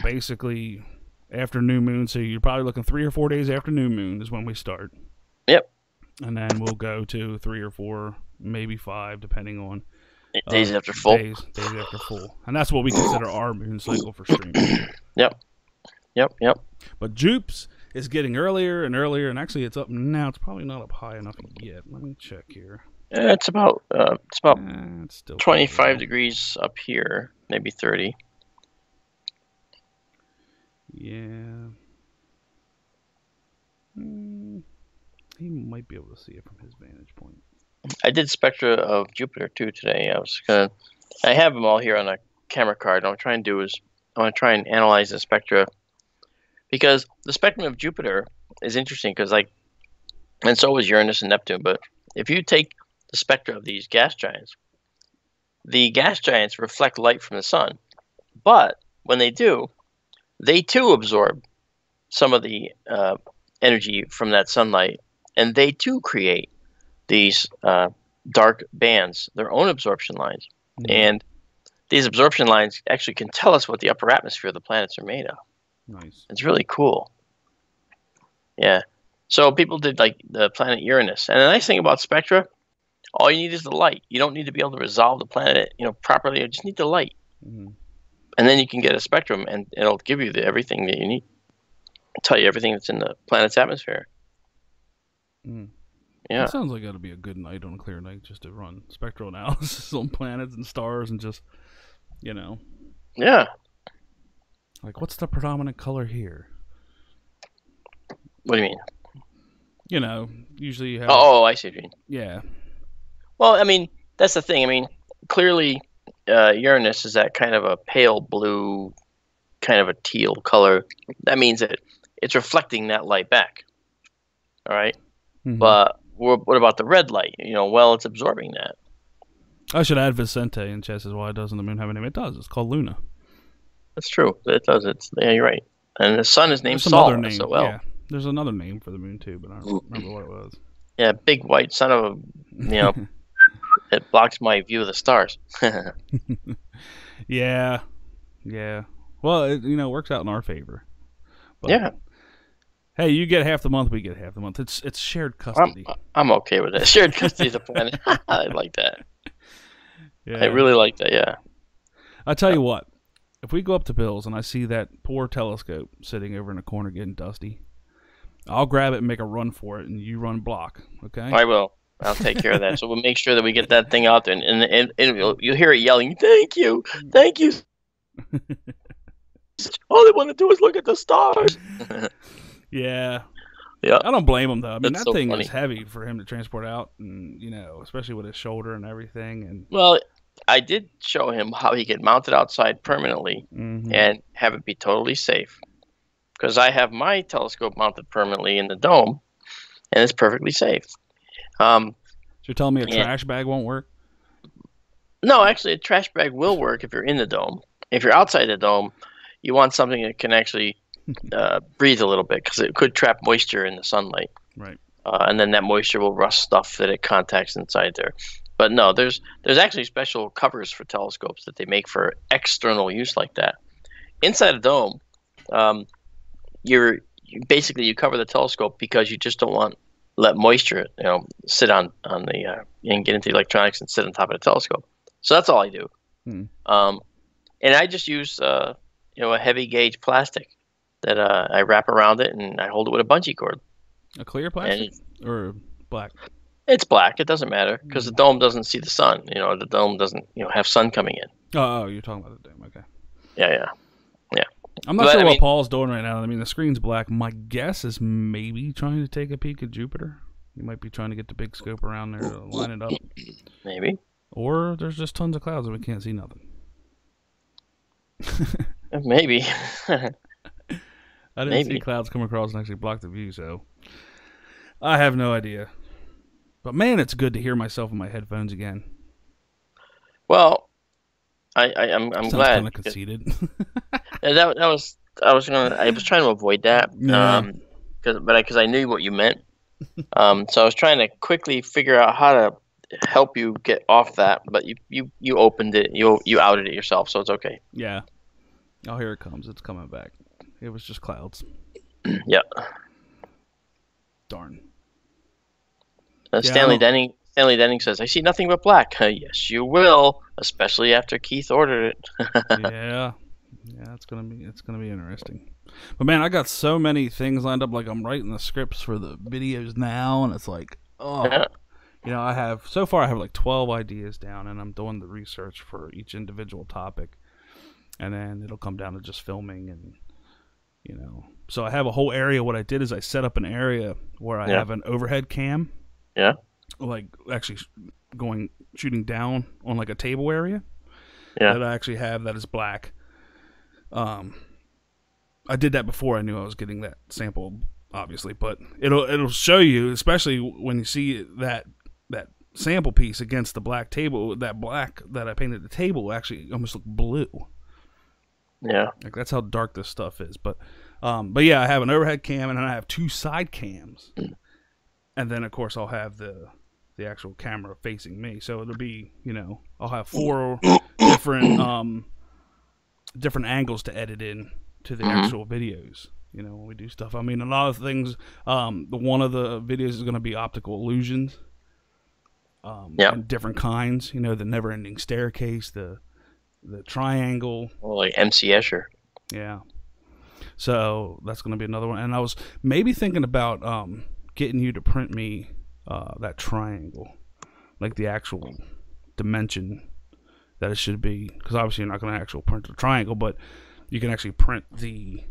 basically after new moon. So you're probably looking 3 or 4 days after new moon is when we start. Yep. And then we'll go to 3 or 4, maybe 5, depending on days after full. Days after full, and that's what we consider our moon cycle for streaming. Yep. But Jupes is getting earlier and earlier, and actually it's up now. It's probably not up high enough yet. Let me check here. It's about It's still 25 degrees up here, maybe 30. Yeah. He might be able to see it from his vantage point. I did spectra of Jupiter too today. I have them all here on a camera card. What I'm trying to do is I want to try and analyze the spectra, because the spectrum of Jupiter is interesting and so is Uranus and Neptune. But if you take the spectra of these gas giants, the gas giants reflect light from the sun. But when they do, they too absorb some of the energy from that sunlight, and they too create these dark bands, their own absorption lines. Mm-hmm. And these absorption lines actually can tell us what the upper atmosphere of the planets are made of. Nice. It's really cool. Yeah. So people did like the planet Uranus. And the nice thing about spectra, all you need is the light. You don't need to be able to resolve the planet, properly. You just need the light. Mm-hmm. And then you can get a spectrum, and it'll give you everything that you need. It'll tell you everything that's in the planet's atmosphere. Mm. Yeah. It sounds like that'll be a good night on a clear night, just to run spectral analysis on planets and stars and just, you know. Yeah. Like, what's the predominant color here? What do you mean? You know, usually you have. Oh, I see what you mean. Yeah. Well, I mean, that's the thing. I mean, clearly, Uranus is that kind of a pale blue, kind of a teal color. That means that it's reflecting that light back. All right. Mm-hmm. But what about the red light? Well, it's absorbing that. I should add Vicente in chat says, why doesn't the moon have a name? It does. It's called Luna. That's true. It does. Yeah, you're right. And the sun is named There's some Sol. other name. So well. Yeah. There's another name for the moon too, but I don't remember what it was. Yeah, big white son of a, it blocks my view of the stars. Yeah. Well, it works out in our favor. But, yeah. Hey, you get half the month, we get half the month. It's shared custody. I'm okay with that. Shared custody of the planet. I like that. Yeah. I really like that. Yeah. I tell you what, if we go up to Bill's and I see that poor telescope sitting over in a corner getting dusty, I'll grab it and make a run for it, and you run block. Okay? I will. I'll take care of that. So we'll make sure that we get that thing out there, and you'll hear it yelling, "Thank you, thank you." All they want to do is look at the stars. Yeah. Yeah. I don't blame him though. I mean, That's that so thing funny. is heavy for him to transport out, and especially with his shoulder and everything. And well, I did show him how he could mount it outside permanently mm-hmm. and have it be totally safe. Because I have my telescope mounted permanently in the dome, and it's perfectly safe. So you're telling me a trash bag won't work? No, actually, a trash bag will work if you're in the dome. If you're outside the dome, you want something that can actually breathe a little bit, because it could trap moisture in the sunlight. Right. And then that moisture will rust stuff that it contacts inside there. But no, there's actually special covers for telescopes that they make for external use like that. Inside a dome, you cover the telescope because you just don't want let moisture sit on the and get into the electronics and sit on top of the telescope. So that's all I do. And I just use a heavy gauge plastic that I wrap around it, and I hold it with a bungee cord. A clear plastic or black? It's black. It doesn't matter because the dome doesn't see the sun. The dome doesn't have sun coming in. Oh, you're talking about the dome. Okay. Yeah. I'm not sure what Paul's doing right now. I mean, the screen's black. My guess is maybe trying to take a peek at Jupiter. He might be trying to get the big scope around there to line it up. Maybe. Or there's just tons of clouds and we can't see nothing. Maybe. I didn't see clouds come across and actually block the view, so I have no idea. But man, it's good to hear myself in my headphones again. Well, I'm Sounds glad. Kind of conceited. I was trying to avoid that. Yeah. Because I knew what you meant. So I was trying to quickly figure out how to help you get off that, but you opened it, you outed it yourself, so it's okay. Yeah. Oh, here it comes. It's coming back. It was just clouds. Yeah. Darn. Stanley Denning says, "I see nothing but black." Yes, you will, especially after Keith ordered it. Yeah, it's gonna be interesting. But man, I got so many things lined up. Like I'm writing the scripts for the videos now, and it's like, I have like 12 ideas down, and I'm doing the research for each individual topic, and then it'll come down to just filming and. So I have a whole area. What I did is I set up an area where I have an overhead cam. Yeah. Like actually shooting down on like a table area. Yeah. That I actually have that is black. I did that before I knew I was getting that sample, obviously, but it'll show you, especially when you see that sample piece against the black table, that black that I painted the table actually almost look blue. Yeah. Like that's how dark this stuff is. But yeah, I have an overhead cam and then I have 2 side cams. And then of course I'll have the actual camera facing me. So it'll be, I'll have 4 different angles to edit in to the actual videos. When we do stuff. I mean, a lot of things, one of the videos is going to be optical illusions. And different kinds, the never ending staircase, the triangle. Well, like MC Escher. Yeah. So that's going to be another one. And I was maybe thinking about getting you to print me that triangle, like the actual dimension that it should be. Because obviously you're not going to actually print the triangle, but you can actually print the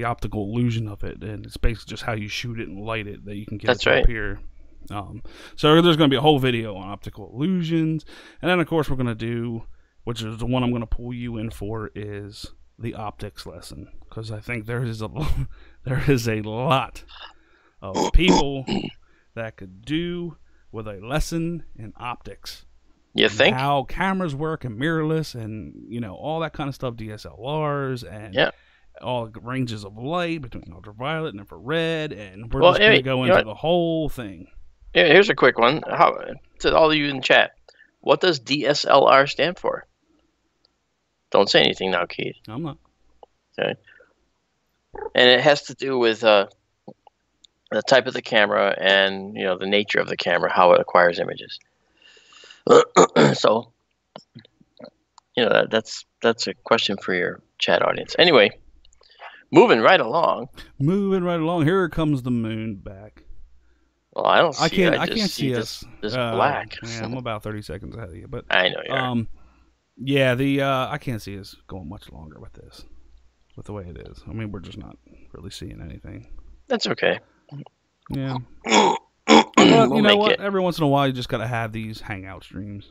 optical illusion of it, and it's basically just how you shoot it and light it that you can get it to appear. So there's going to be a whole video on optical illusions, and then of course we're going to do, which is the one I'm going to pull you in for, is the optics lesson, because I think there is a lot of people that could do with a lesson in optics. You think? How cameras work and mirrorless, and all that kind of stuff, DSLRs and all ranges of light between ultraviolet and infrared, and we're just going to go into the whole thing. Yeah, here's a quick one. To all of you in chat, what does DSLR stand for? Don't say anything now, Keith. I'm not. Okay. And it has to do with the type of the camera and the nature of the camera, how it acquires images. So, that's a question for your chat audience. Anyway, moving right along. Here comes the moon back. Well, I don't see. I can't see us. This black. Yeah, I'm about 30 seconds ahead of you, but I know you are. Yeah, I can't see us going much longer with this, with the way it is. I mean, we're just not really seeing anything. That's okay. Yeah. But you know what? Every once in a while, you just got to have these hangout streams.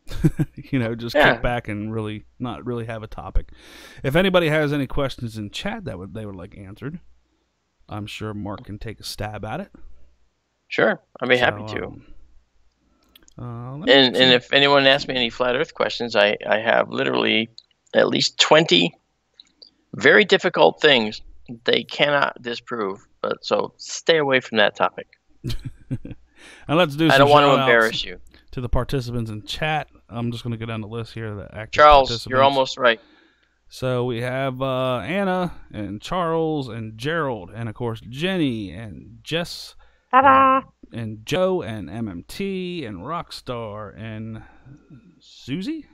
Just kick back and not really have a topic. If anybody has any questions in chat they would like answered, I'm sure Mark can take a stab at it. Sure, I'd be happy to. And if anyone asks me any flat Earth questions, I have literally at least 20 very difficult things they cannot disprove. But so stay away from that topic. And let's do. I don't want to embarrass you. To the participants in chat, I'm just going to go down the list here. The active Charles, you're almost right. So we have Anna and Charles and Gerald and of course Jenny and Jess. And Joe and MMT and Rockstar and Susie,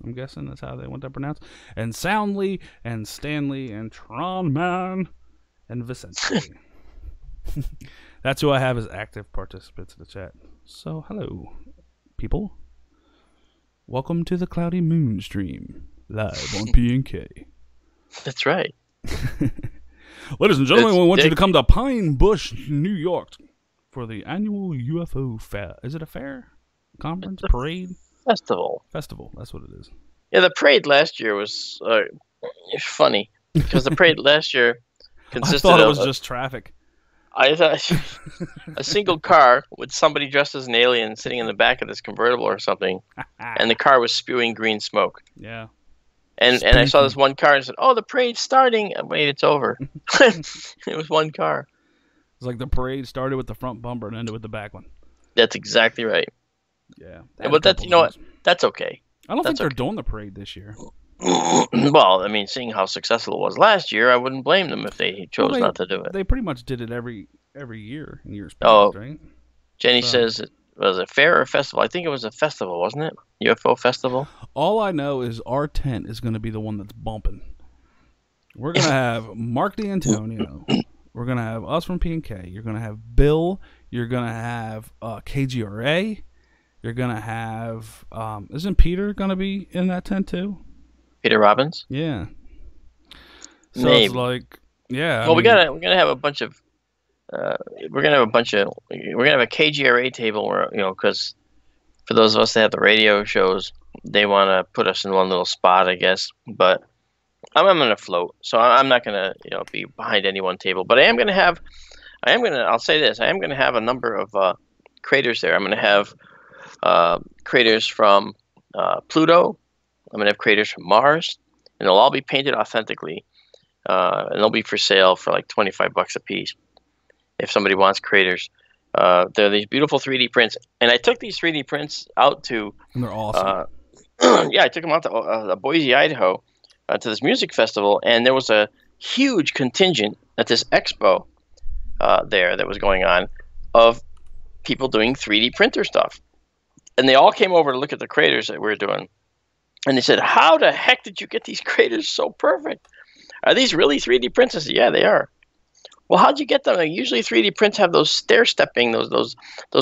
I'm guessing that's how they want to pronounce, and Soundly and Stanley and Tronman and Vicente. That's who I have as active participants in the chat. So hello, people. Welcome to the Cloudy Moon stream, live on P&K. That's right. Ladies and gentlemen, we want you to come to Pine Bush, New York, for the annual UFO fair. Is it a fair? Conference? Parade? Festival. Festival, that's what it is. Yeah, the parade last year was funny, because the parade last year consisted of... I thought it was just traffic. I thought a single car with somebody dressed as an alien sitting in the back of this convertible or something, and the car was spewing green smoke. Yeah. And I saw this one car and said, "Oh, the parade's starting." Wait, it's over. It was one car. It's like the parade started with the front bumper and ended with the back one. That's exactly right. Yeah. But that's, what? That's okay. I don't think they're doing the parade this year. Well, I mean, seeing how successful it was last year, I wouldn't blame them if they chose not to do it. They pretty much did it every year in years past, right? Jenny says, was it a fair or a festival? I think it was a festival, wasn't it? UFO festival? All I know is our tent is going to be the one that's bumping. We're going to have Mark D'Antonio. We're going to have us from P&K. You're going to have Bill. You're going to have KGRA. You're going to have... isn't Peter going to be in that tent too? Peter Robbins? Yeah. So Maybe. It's like... Yeah. Well, we're gonna have a bunch of... we're gonna have a KGRA table where, because for those of us that have the radio shows, they want to put us in one little spot, I guess. But I'm gonna float, so I'm not gonna be behind any one table. But I'll say this: I am gonna have a number of craters there. I'm gonna have craters from Pluto. I'm gonna have craters from Mars, and they'll all be painted authentically, and they'll be for sale for like $25 a piece. If somebody wants craters, they're these beautiful 3D prints, and I took these 3D prints out to. And they're awesome. Yeah, I took them out to Boise, Idaho, to this music festival, and there was a huge contingent at this expo there that was going on of people doing 3D printer stuff, and they all came over to look at the craters that we were doing, and they said, "How the heck did you get these craters so perfect? Are these really 3D prints?" I said, "Yeah, they are." Well, how'd you get them? Like, usually 3D prints have those stair stepping, those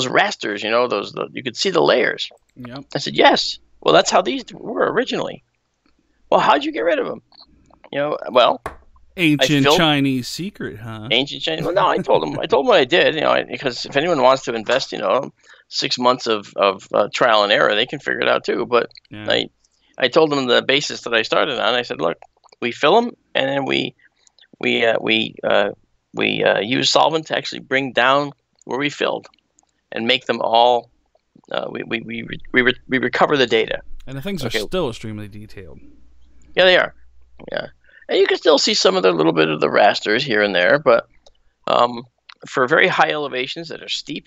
rasters, you know, you could see the layers. Yep. I said, yes. Well, that's how these were originally. Well, how'd you get rid of them? You know, well, Ancient Chinese secret, huh? Ancient Chinese. Well, no, I told him what I did. You know, because if anyone wants to invest, you know, 6 months of trial and error, they can figure it out too. But Yeah. I told them the basis that I started on. I said, look, we fill them, and then we use solvent to actually bring down where we filled, and make them all. We recover the data. And the things are still extremely detailed. Yeah, they are. Yeah, and you can still see some of the little bit of the rasters here and there, but for very high elevations that are steep,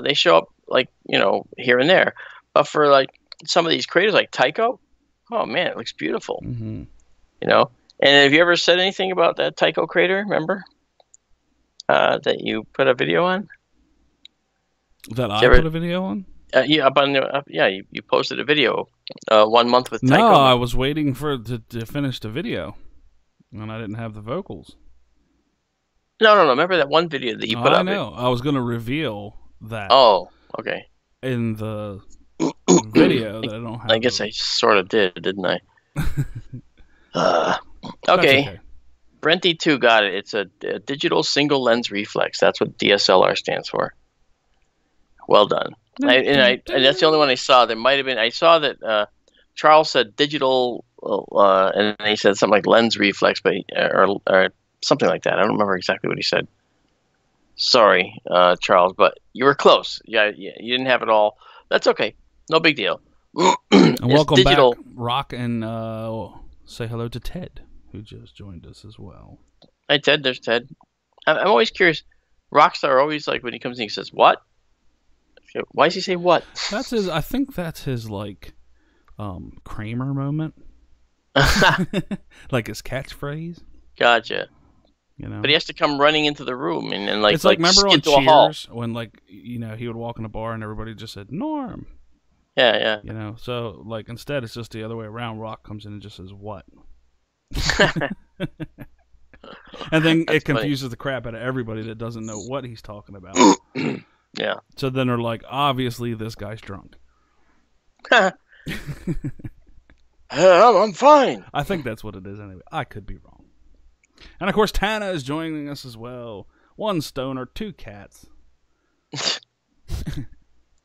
they show up like, you know, here and there. But for like some of these craters like Tycho, oh man, it looks beautiful. Mm-hmm. You know. And have you ever said anything about that Tycho crater? Remember that you put a video on? That I put a video on? Yeah, up on you posted a video 1 month with Tycho. No, I was waiting for it to finish the video, and I didn't have the vocals. No. Remember that one video that you put up? I know. I was going to reveal that. Oh, okay. In the video that I don't have. I guess I sort of did, didn't I? Okay. Brenty2 got it. It's a digital single lens reflex. That's what DSLR stands for. Well done. And that's the only one I saw. There might have been. I saw that Charles said digital, and he said something like lens reflex, but or something like that. I don't remember exactly what he said. Sorry, Charles, but you were close. Yeah, you didn't have it all. That's okay. No big deal. And welcome back, Rock, and say hello to Ted, who just joined us as well. Hey, Ted. There's Ted. I'm always curious. Rockstar always, like, when he comes in, he says, what? Why does he say what? That's his. I think that's his, like, Kramer moment. Like his catchphrase. Gotcha. You know? But he has to come running into the room and like, it's like remember on to a halt. Cheers when, like, you know, he would walk in a bar and everybody just said Norm. Yeah. You know, so like instead it's just the other way around. Rock comes in and just says what. And then it confuses the crap out of everybody that doesn't know what he's talking about. Yeah. So then they're like, obviously this guy's drunk. I'm fine. I think that's what it is anyway. I could be wrong. And of course Tana is joining us as well. 1 stoner, 2 cats.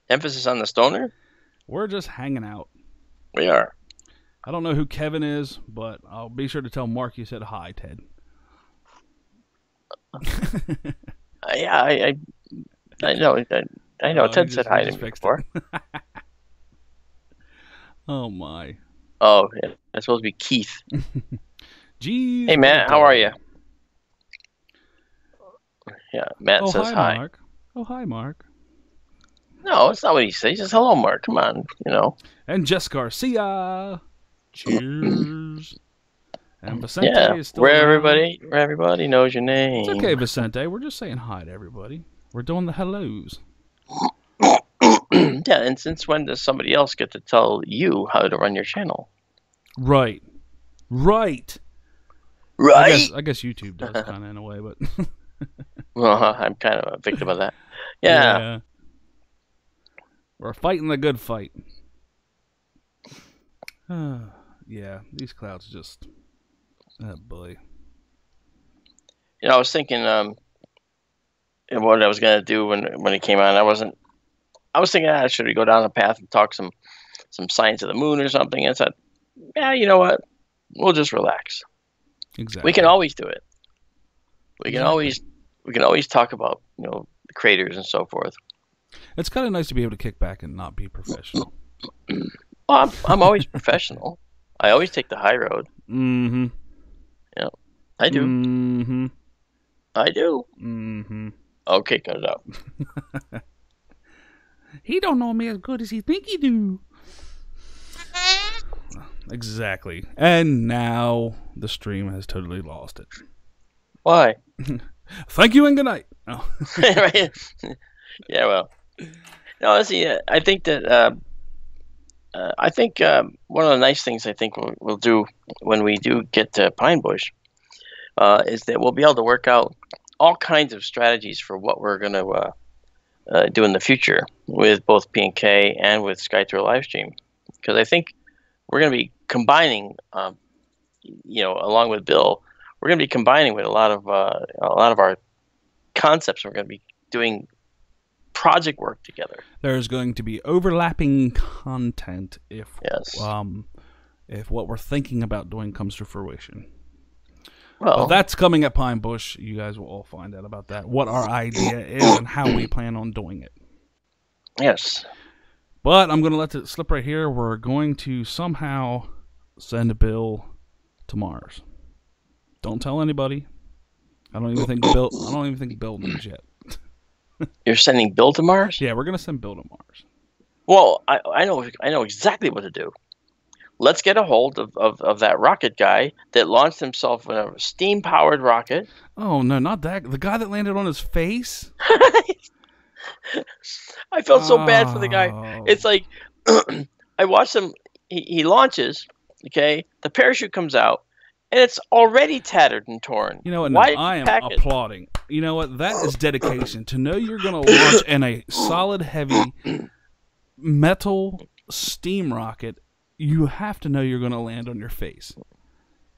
Emphasis on the stoner? We're just hanging out. We are. I don't know who Kevin is, but I'll be sure to tell Mark you said hi, Ted. Yeah, I know. I know. Ted said hi to me before. Oh, my. Oh, yeah. That's supposed to be Keith. Jeez. Hey, Matt. How are you? Yeah, Matt says hi. Mark. Oh, hi, Mark. No, it's not what he says. He says, hello, Mark. Come on, you know. And Jess Garcia. Cheers. And Vicente is still where everybody knows your name. It's okay, Vicente. We're just saying hi to everybody. We're doing the hellos. Yeah, and since when does somebody else get to tell you how to run your channel? Right. I guess YouTube does kind of in a way, but... Well, I'm kind of a victim of that. Yeah. We're fighting the good fight. Yeah, these clouds just... Oh, boy. You know, I was thinking what I was going to do when it came on. I was thinking, should we go down the path and talk some science of the moon or something? And I said, yeah, you know what? We'll just relax. Exactly. We can always do it. We can always talk about, you know, the craters and so forth. It's kind of nice to be able to kick back and not be professional. Well, I'm always professional. I always take the high road. Mm-hmm. Yeah, I do. Mm-hmm. I do. Mm-hmm. Okay, cut it out. He don't know me as good as he think he do. Exactly. And now the stream has totally lost it. Why? Thank you and good night. Oh. Right. Yeah, well. No, see, I think that one of the nice things I think we'll do when we do get to Pine Bush is that we'll be able to work out all kinds of strategies for what we're going to do in the future with both P&K and with SkyTour Livestream, because I think we're going to be combining, along with Bill, we're going to be combining with a lot of our concepts. We're going to be doing project work together. There's going to be overlapping content if what we're thinking about doing comes to fruition. Well, that's coming at Pine Bush. You guys will all find out about that, what our idea is and how we plan on doing it. Yes. But I'm going to let it slip right here. We're going to somehow send Bill to Mars. Don't tell anybody. I don't even think Bill knows yet. You're sending Bill to Mars? Yeah, we're going to send Bill to Mars. Well, I know exactly what to do. Let's get a hold of that rocket guy that launched himself in a steam-powered rocket. Oh, no, not that. The guy that landed on his face? I felt so bad for the guy. It's like, I watched him, he launches, okay? The parachute comes out, and it's already tattered and torn. You know what? No, I am applauding. You know what? That is dedication. To know you're going to launch in a solid, heavy metal steam rocket, you have to know you're going to land on your face.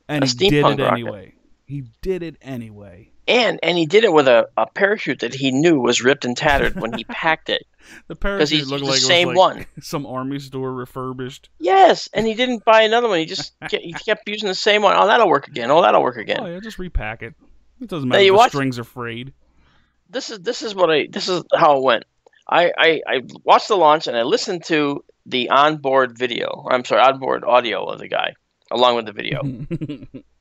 And he did it anyway. He did it anyway. And he did it with a parachute that he knew was ripped and tattered when he packed it. The parachute looked like the same one. Some army store refurbished. Yes, and he didn't buy another one. He kept using the same one. Oh, that'll work again. Oh, that'll work again. Oh yeah, just repack it. It doesn't matter if the strings are frayed. This is how it went. I watched the launch and I listened to the onboard audio of the guy along with the video.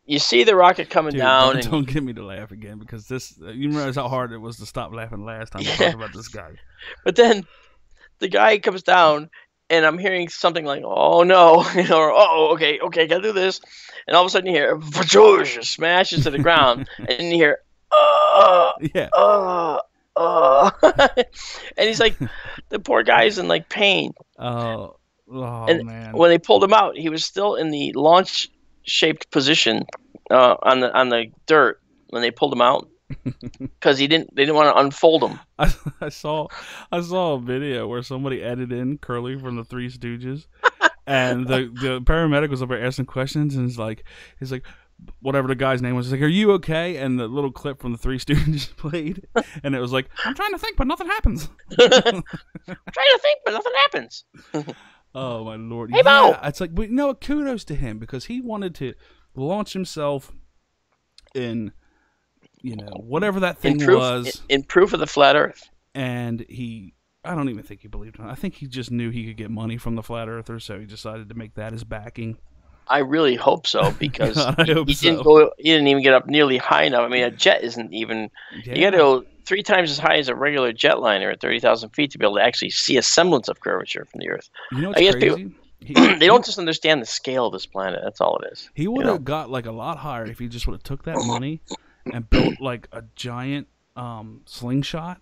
You see the rocket coming down. Don't get me to laugh again, because you realize how hard it was to stop laughing last time we talked about this guy. But then the guy comes down, and I'm hearing something like, "Oh no," or "Oh, okay, gotta do this," and all of a sudden you hear smashes to the ground, and you hear, and he's like, the poor guy's in like pain. Oh and man! When they pulled him out, he was still in the launch-shaped position on the dirt when they pulled him out, because they didn't want to unfold him. I saw a video where somebody edited in Curly from the Three Stooges, and the paramedic was up there asking questions, and he's like, whatever the guy's name was, like, "Are you okay?" And the little clip from the Three Stooges played, and it was like, "I'm trying to think, but nothing happens." Oh my lord! Hey, Mo! It's like, but kudos to him, because he wanted to launch himself in, whatever that thing was, in proof of the flat Earth. And I don't even think he believed in it. I think he just knew he could get money from the flat earthers, so he decided to make that his backing. I really hope so, because he didn't even get up nearly high enough. I mean, a jet isn't even. Yeah. You got to go 3 times as high as a regular jetliner at 30,000 feet to be able to actually see a semblance of curvature from the Earth. You know what's crazy? They don't just understand the scale of this planet. That's all it is. He would have got like a lot higher if he just would have took that money and built like a giant slingshot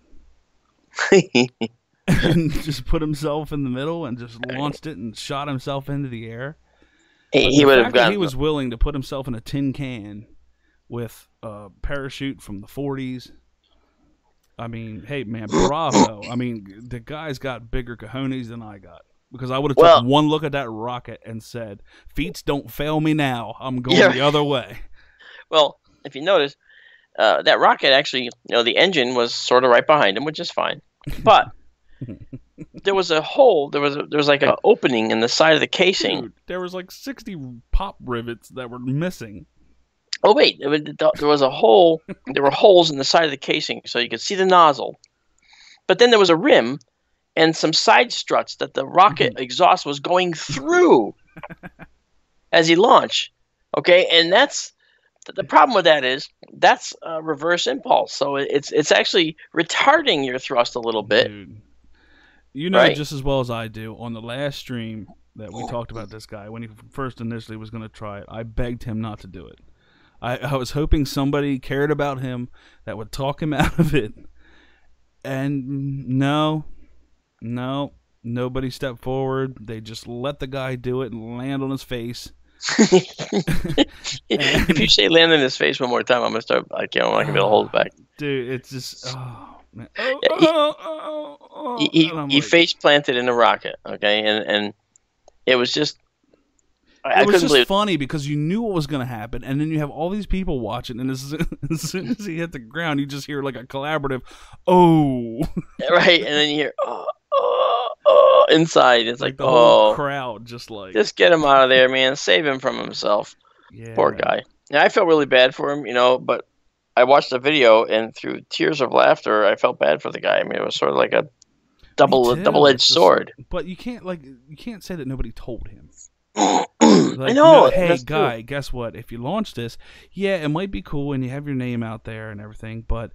and just put himself in the middle and just launched it and shot himself into the air. He would have gotten. He was willing to put himself in a tin can with a parachute from the 40s. I mean, hey man, bravo! I mean, the guy's got bigger cojones than I got, because I would have took one look at that rocket and said, "Feats don't fail me now. I'm going the other way." Well, if you notice, that rocket actually, the engine was sort of right behind him, which is fine, but. There was a hole. There was like an opening in the side of the casing. Dude, there was like 60 pop rivets that were missing. Oh wait, there was a hole. There were holes in the side of the casing, so you could see the nozzle. But then there was a rim and some side struts that the rocket exhaust was going through as he launched. Okay, and that's the problem with that is that's a reverse impulse, so it's actually retarding your thrust a little bit. Dude. You know just as well as I do, on the last stream that we talked about this guy, when he first initially was going to try it, I begged him not to do it. I was hoping somebody cared about him that would talk him out of it. And no, nobody stepped forward. They just let the guy do it and land on his face. If you say land in his face one more time, I'm gonna start. I'm not gonna be able to hold it back. Dude, it's just man. He face planted in a rocket. Okay, and it was just. It was just funny because you knew what was going to happen, and then you have all these people watching, and as soon as he hit the ground, you just hear like a collaborative, oh, right, and then you hear inside. It's like the whole crowd just get him out of there, man. Save him from himself. Yeah. Poor guy. And I felt really bad for him, but I watched the video, and through tears of laughter, I felt bad for the guy. I mean, it was sort of like a double-edged sword. But you can't say that nobody told him. I know. Hey, guy, guess what? If you launch this, yeah, it might be cool, and you have your name out there and everything, but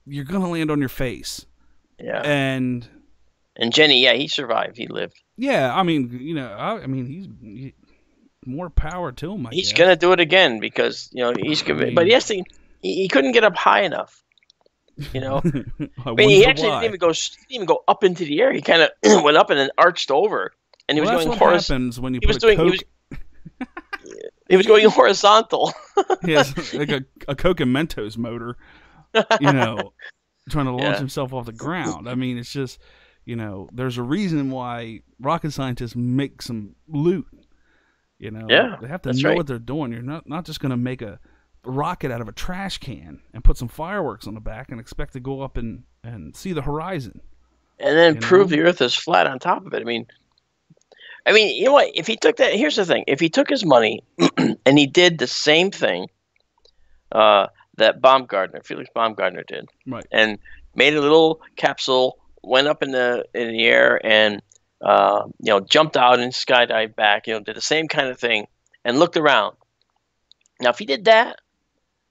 you're gonna land on your face. Yeah. And Jenny, yeah, he survived. He lived. Yeah, I mean, he's more power to him. He's gonna do it again because he's gonna. But yes, he couldn't get up high enough. He actually didn't even go up into the air. He kind of went up and then arched over. And he was going happens when you put he was going horizontal. Yes, like a Coke and Mentos motor, trying to launch himself off the ground. I mean, it's just, there's a reason why rocket scientists make some loot. They have to know what they're doing. You're not just going to make a rocket out of a trash can and put some fireworks on the back and expect to go up and see the horizon. And then prove the Earth is flat on top of it. I mean, you know what? If he took that, here's the thing: if he took his money and he did the same thing that Felix Baumgartner did, right, and made a little capsule, went up in the air, and jumped out and skydived back, did the same kind of thing, and looked around. Now, if he did that,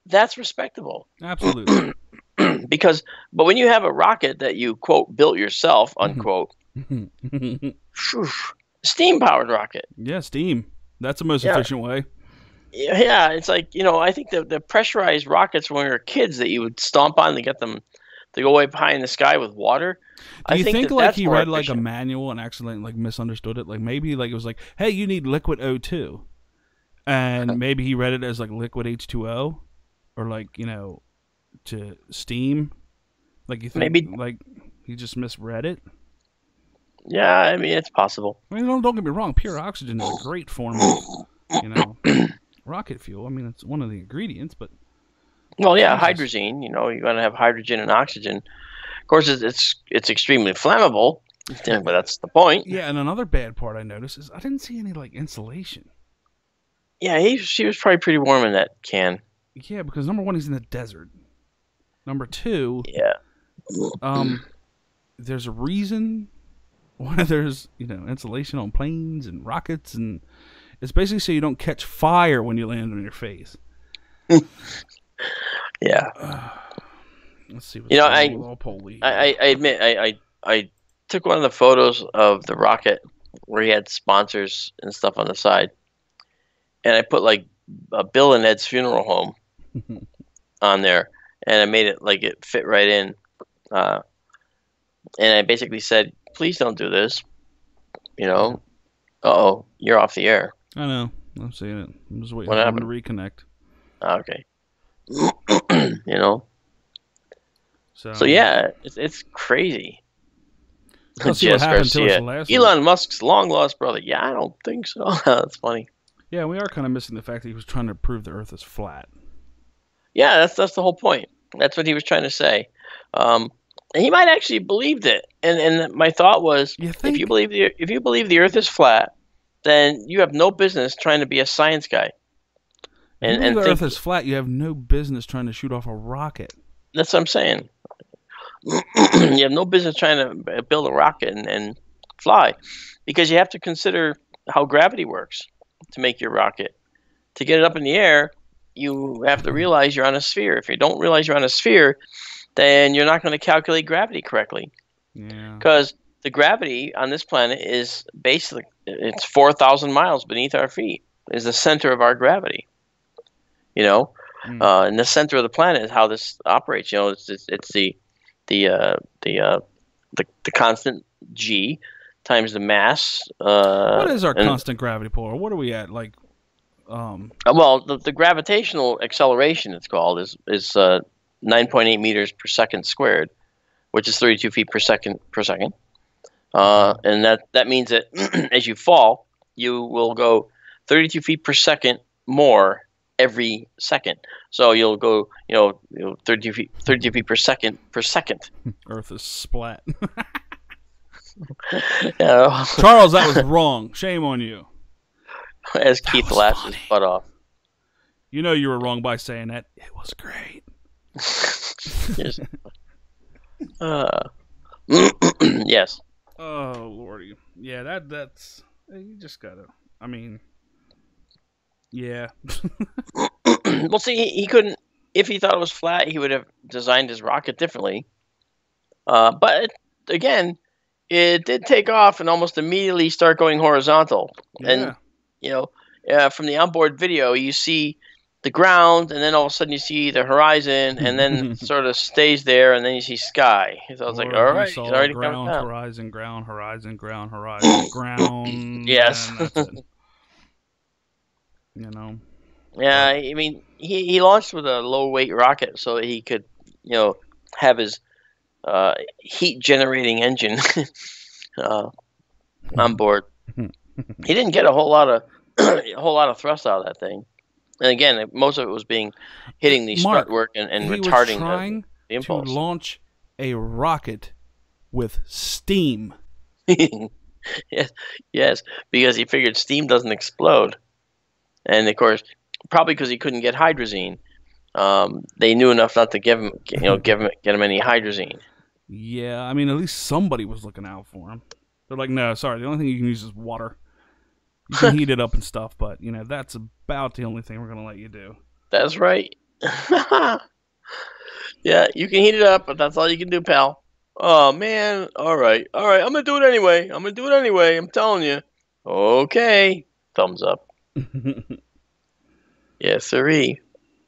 that's respectable. Absolutely. But when you have a rocket that you quote built yourself unquote. Steam-powered rocket. Yeah, steam. That's the most efficient way. Yeah, it's like, I think the pressurized rockets when we were kids that you would stomp on to get them to go way high in the sky with water. Do you think like he read like a manual and accidentally misunderstood it? Like maybe like it was like, hey, you need liquid O2. And maybe he read it as like liquid H2O or like, to steam. Like you think maybe like he just misread it? Yeah, I mean, it's possible. I mean, don't get me wrong. Pure oxygen is a great form of, rocket fuel. I mean, it's one of the ingredients, but... Well, yeah, hydrogen. You're going to have hydrogen and oxygen. Of course, it's extremely flammable, but that's the point. Yeah, and another bad part I noticed is I didn't see any, insulation. Yeah, she was probably pretty warm in that can. Yeah, because number one, he's in the desert. Number two... Yeah. There's a reason... why there's insulation on planes and rockets, and it's basically so you don't catch fire when you land on your face. Yeah. Let's see. What's I admit I took one of the photos of the rocket where he had sponsors and stuff on the side, and I put like a Bill and Ed's Funeral Home on there, and I made it like it fit right in, and I basically said, please don't do this. Uh-oh, you're off the air. I know. I'm seeing it. I'm just waiting for him to reconnect. Okay. So yeah, it's crazy. Let's see what happened to us last week. Elon Musk's long-lost brother. Yeah, I don't think so. That's funny. Yeah, we are kind of missing the fact that he was trying to prove the Earth is flat. Yeah, that's the whole point. That's what he was trying to say. And he might actually believed it. And my thought was, if you believe the Earth is flat, then you have no business trying to be a science guy. And if the Earth is flat, you have no business trying to shoot off a rocket. That's what I'm saying. You have no business trying to build a rocket and fly, because you have to consider how gravity works to make your rocket. To get it up in the air, you have to realize you're on a sphere. If you don't realize you're on a sphere, then you're not going to calculate gravity correctly. Yeah. Because the gravity on this planet is basically, it's 4,000 miles beneath our feet, is the center of our gravity. And the center of the planet is how this operates. It's the constant G times the mass. What is our constant gravity pull? What are we at? Like Well, the gravitational acceleration, it's called, is 9.8 meters per second squared, which is 32 feet per second and that means that as you fall, you will go 32 feet per second more every second. So you'll go, 32 feet per second per second. Earth is splat. Yeah. Charles, that was wrong. Shame on you. As Keith laughs his butt off. You know you were wrong by saying that. It was great. Yes. Oh, Lordy. Yeah, that's... You just gotta... I mean... Yeah. Well, see, he couldn't... If he thought it was flat, he would have designed his rocket differently. But, again, it did take off and almost immediately start going horizontal. Yeah. And, from the onboard video, you see the ground, and then all of a sudden you see the horizon, and then it sort of stays there, and then you see sky. So I was like, all right, he's already coming down. Horizon, ground, horizon, ground, horizon, ground. Yes. Yeah, I mean, he launched with a low-weight rocket so that he could, have his heat-generating engine on board. He didn't get a whole lot of thrust out of that thing. And again, most of it was hitting the strut work and retarding the impulse. To launch a rocket with steam. Yes, because he figured steam doesn't explode, and of course, probably because he couldn't get hydrazine, they knew enough not to get him any hydrazine. Yeah, I mean, at least somebody was looking out for him. They're like, no, sorry, the only thing you can use is water. You can heat it up and stuff, but, that's about the only thing we're going to let you do. That's right. Yeah, you can heat it up, but that's all you can do, pal. Oh, man. All right. I'm going to do it anyway. I'm telling you. Okay. Thumbs up. Yes, sirree.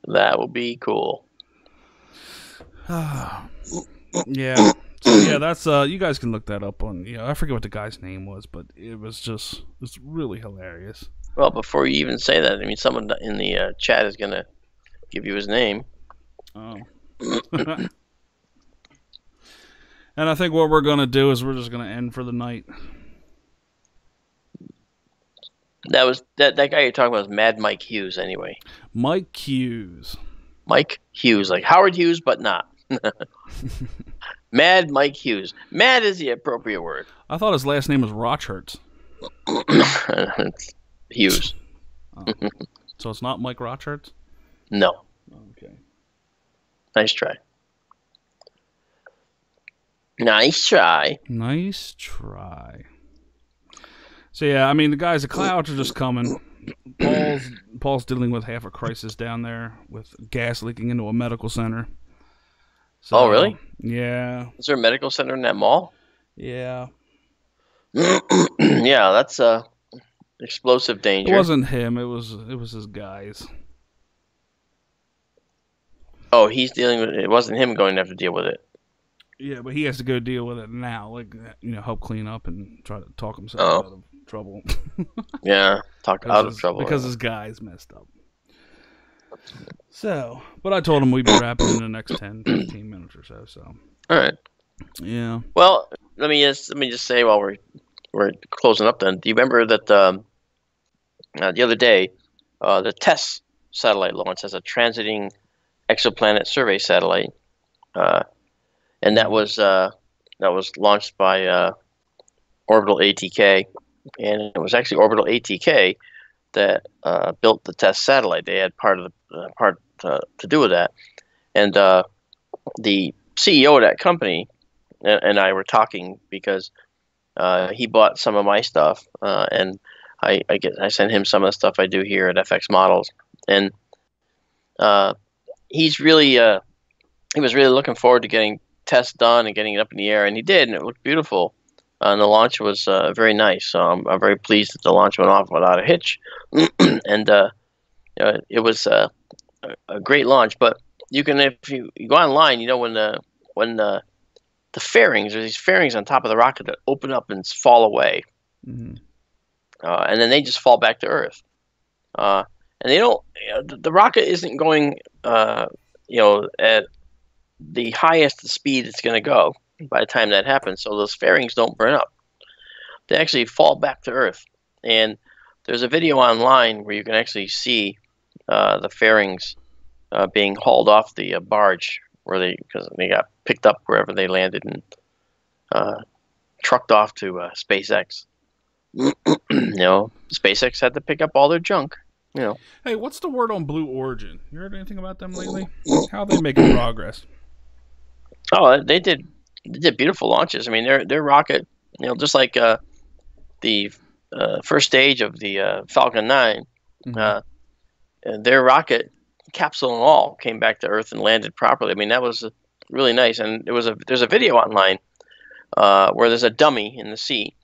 That will be cool. Yeah. So yeah, that's you guys can look that up on I forget what the guy's name was, but it's really hilarious. Well, before you even say that, I mean, someone in the chat is gonna give you his name. Oh. And I think what we're gonna do is we're just gonna end for the night. That was that guy you're talking about was Mad Mike Hughes, anyway. Mike Hughes. Mike Hughes, like Howard Hughes, but not. Mad Mike Hughes. Mad is the appropriate word. I thought his last name was Rochhertz. It's Hughes. Oh. So it's not Mike Rochhertz? No. Okay. Nice try. Nice try. Nice try. So yeah, I mean, the clouds are just coming. Paul's dealing with half a crisis down there with gas leaking into a medical center. So, oh, really? Yeah. Is there a medical center in that mall? Yeah. Yeah, that's explosive danger. It wasn't him. It was his guys. Oh, he's dealing with it. It wasn't him going to have to deal with it. Yeah, but he has to go deal with it now. Like, help clean up and try to talk himself out of trouble. Yeah, talk out of trouble. Because his guys messed up. So, but I told him we'd be wrapping in the next 10, 15 minutes or so. So, all right. Yeah. Well, let me just say while we're closing up. Then, do you remember that the other day the TESS satellite launch as a transiting exoplanet survey satellite, and that was launched by Orbital ATK, and it was actually Orbital ATK that built the TESS satellite. They had part to do with that, and the CEO of that company and I were talking because he bought some of my stuff, and I sent him some of the stuff I do here at FX Models, and he was really looking forward to getting TESS done and getting it up in the air, and he did, and it looked beautiful. And the launch was very nice, so I'm very pleased that the launch went off without a hitch, and it was a great launch. But you can, if you go online, when the fairings, there's these fairings on top of the rocket that open up and fall away, and then they just fall back to Earth. and they don't. The rocket isn't going, at the highest speed it's going to go by the time that happens. So those fairings don't burn up; they actually fall back to Earth. And there's a video online where you can actually see the fairings being hauled off the barge because they got picked up wherever they landed and trucked off to SpaceX. SpaceX had to pick up all their junk. Hey, what's the word on Blue Origin? You heard anything about them lately? How are they making progress? Oh, they did beautiful launches. I mean, their rocket, just like the first stage of the Falcon 9, their rocket capsule and all came back to Earth and landed properly. I mean, that was really nice. And there's a video online where there's a dummy in the sea,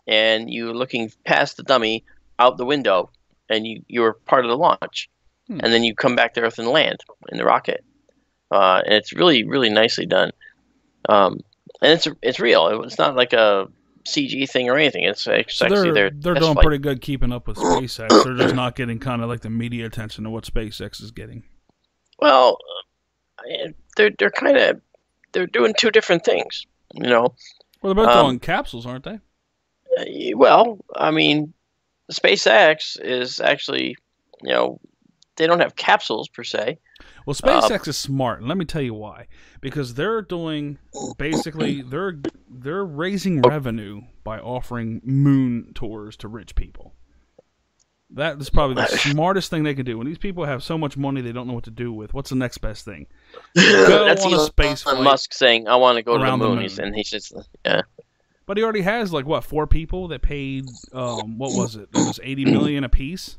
and you're looking past the dummy out the window, and you're part of the launch, and then you come back to Earth and land in the rocket, and it's really, really nicely done, and it's real. It's not like a CG thing or anything. It's actually they're doing pretty good keeping up with SpaceX. They're just not getting kind of like the media attention to what SpaceX is getting. Well, they're doing two different things, Well, they're both doing capsules, aren't they? Well, I mean, SpaceX is actually, they don't have capsules per se. Well, SpaceX is smart, and let me tell you why. Because they're doing basically they're raising revenue by offering moon tours to rich people. That is probably the smartest thing they can do. When these people have so much money they don't know what to do with, what's the next best thing? Go That's on a space flight. Musk saying, "I want to go to the moon," and he's just yeah. But he already has 4 people that paid what was it? It was $80 million a piece.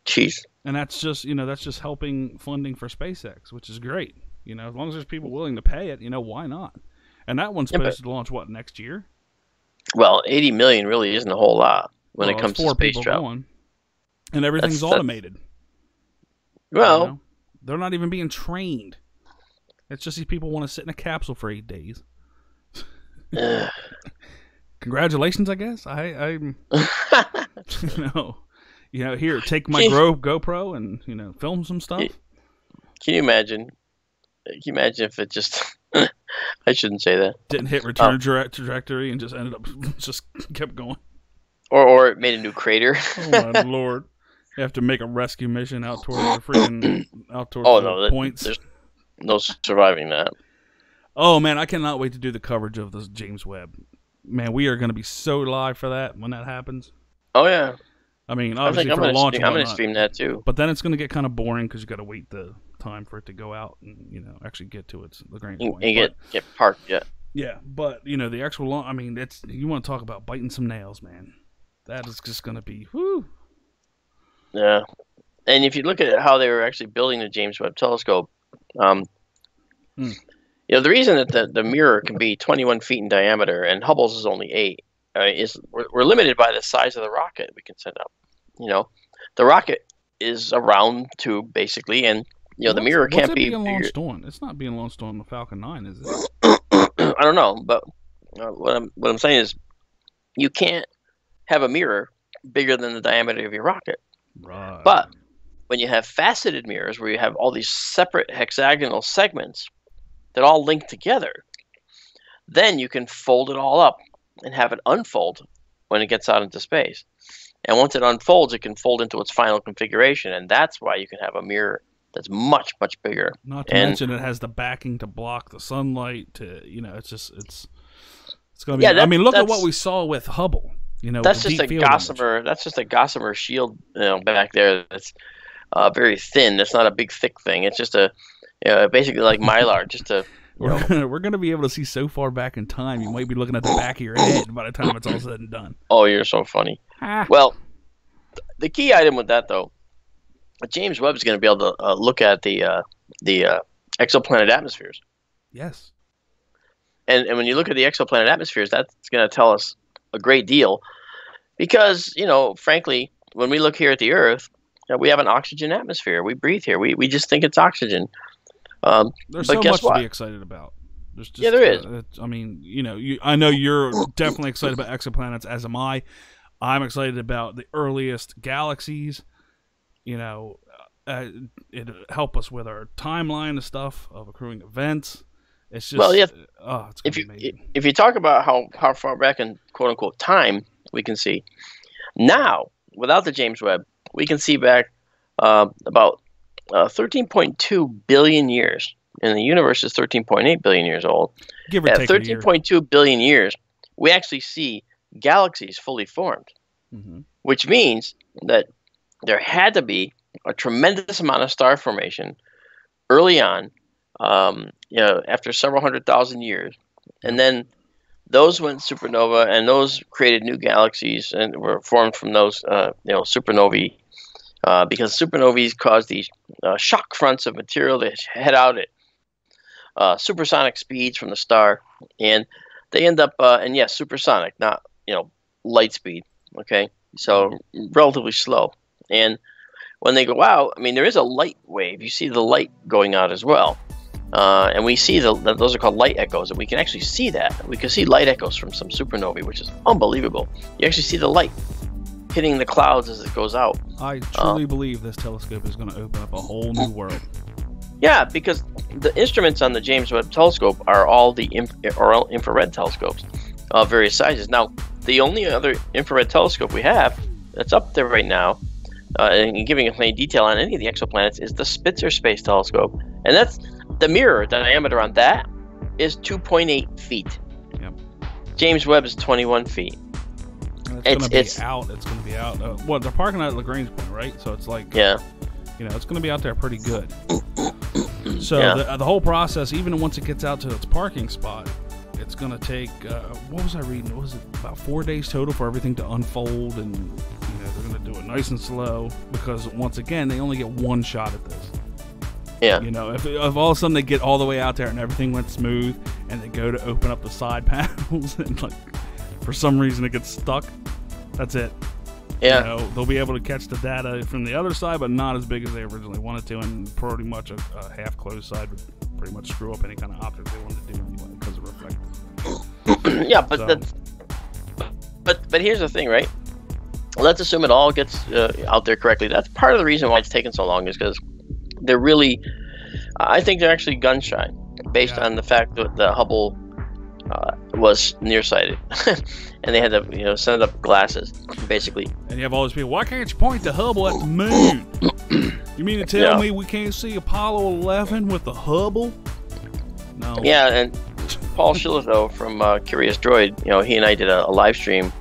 Jeez. And that's just helping funding for SpaceX, which is great. As long as there's people willing to pay it, why not? And that one's supposed to launch next year? Well, 80 million really isn't a whole lot when it comes to space travel. Going, and everything's automated. Well, they're not even being trained. It's just these people want to sit in a capsule for 8 days. Congratulations, I guess. I'm here, take my GoPro and film some stuff. Can you imagine? Can you imagine if it just I shouldn't say that. Didn't hit return trajectory and just ended up just kept going. Or it made a new crater. Oh my lord. You have to make a rescue mission out toward the freaking points. There's no surviving that. Oh man, I cannot wait to do the coverage of this James Webb. Man, we are going to be so live for that when that happens. Oh yeah. I mean, obviously for launch, I'm going to stream that too. But then it's going to get kind of boring because you got to wait the time for it to go out and actually get to the grand point. And get parked. Yeah. Yeah, but the actual launch. I mean, you want to talk about biting some nails, man. That is just going to be whoo. Yeah, and if you look at how they were actually building the James Webb Telescope, the reason that the mirror can be 21 feet in diameter and Hubble's is only 8 is we're limited by the size of the rocket we can send up. The rocket is a round tube basically, and the mirror can't be launched on. It's not being launched on the Falcon 9, is it? I don't know, but what I'm saying is you can't have a mirror bigger than the diameter of your rocket. Right. But when you have faceted mirrors where you have all these separate hexagonal segments that all link together, then you can fold it all up and have it unfold when it gets out into space. And once it unfolds, it can fold into its final configuration, and that's why you can have a mirror that's much, much bigger. Not to mention it has the backing to block the sunlight. It's going to be. I mean, look at what we saw with Hubble. That's just a gossamer. That's just a gossamer shield, back there. That's very thin. It's not a big, thick thing. It's just basically like mylar. Just a. We're going to be able to see so far back in time. You might be looking at the back of your head by the time it's all said and done. Oh, you're so funny. Well, the key item with that though, James Webb is going to be able to look at the exoplanet atmospheres. Yes. And when you look at the exoplanet atmospheres, that's going to tell us a great deal, because frankly, when we look here at the Earth, we have an oxygen atmosphere. We breathe here. We just think it's oxygen. There's so much to be excited about. There is. I mean, I know you're definitely excited about exoplanets, as am I. I'm excited about the earliest galaxies. you know, it help us with our timeline of stuff of accruing events. It's just, Well, yeah. oh, it's gonna be amazing. If you talk about how far back in quote unquote time we can see now without the James Webb, we can see back about 13.2 billion years, and the universe is 13.8 billion years old. Give or At take 13.2 billion years, we actually see galaxies fully formed, which means that there had to be a tremendous amount of star formation early on, after several 100,000 years, and then those went supernova, and those created new galaxies and were formed from those, supernovae, because supernovae cause these shock fronts of material that head out at supersonic speeds from the star, and they end up, and yes, supersonic, not light speed. Okay, so relatively slow, and when they go out, I mean, there is a light wave. You see the light going out as well. And we see those are called light echoes, and we can actually see that. We can see light echoes from some supernovae, which is unbelievable. You actually see the light hitting the clouds as it goes out. I truly believe this telescope is going to open up a whole new world. Yeah, because the instruments on the James Webb Telescope are all the infrared telescopes of various sizes. Now, the only other infrared telescope we have that's up there right now, and giving us any detail on any of the exoplanets, is the Spitzer Space Telescope. And that's the mirror, the diameter on that is 2.8 feet. Yep. James Webb is 21 feet. And it's going to be out. They're parking out at Lagrange Point, right? So it's like, yeah, it's going to be out there pretty good. So the whole process, even once it gets out to its parking spot, it's going to take, what was I reading? Was it about 4 days total for everything to unfold? And, they're going to do it nice and slow because, once again, they only get one shot at this. Yeah. If all of a sudden they get all the way out there and everything went smooth and they go to open up the side panels and, like, for some reason it gets stuck, that's it. Yeah. They'll be able to catch the data from the other side, but not as big as they originally wanted to, and pretty much a half-closed side would pretty much screw up any kind of optic they wanted to do anyway because of reflective. Yeah, but here's the thing, right? Let's assume it all gets out there correctly. That's part of the reason why it's taken so long, is because they're really, I think they're actually gun shy, based on the fact that the Hubble was nearsighted, and they had to send up glasses, basically. And you have all these people, why can't you point the Hubble at the moon? You mean to tell me we can't see Apollo 11 with the Hubble? No. Yeah, and Paul Schiller from Curious Droid, he and I did a live stream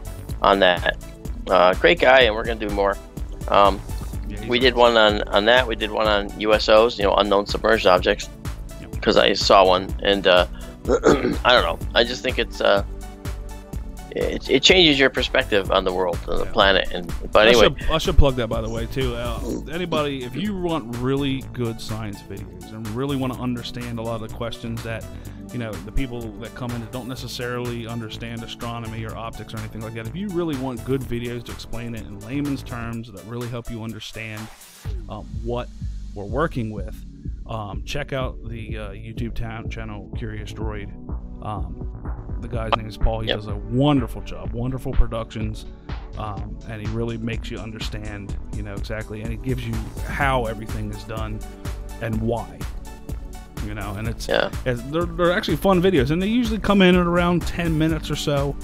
on that. Great guy, and we're going to do more. We did one on that. We did one on USOs, unknown submerged objects, because I saw one, and I don't know. I just think it changes your perspective on the world, on the planet. But anyway, I should plug that, by the way, too. Anybody, if you want really good science videos and really want to understand a lot of the questions that the people that come in that don't necessarily understand astronomy or optics or anything like that, if you really want good videos to explain it in layman's terms that really help you understand what we're working with, check out the YouTube channel Curious Droid. The guy's name is Paul. He does a wonderful job, wonderful productions, and he really makes you understand, exactly, and he gives you how everything is done and why. And they're actually fun videos, and they usually come in at around 10 minutes or so.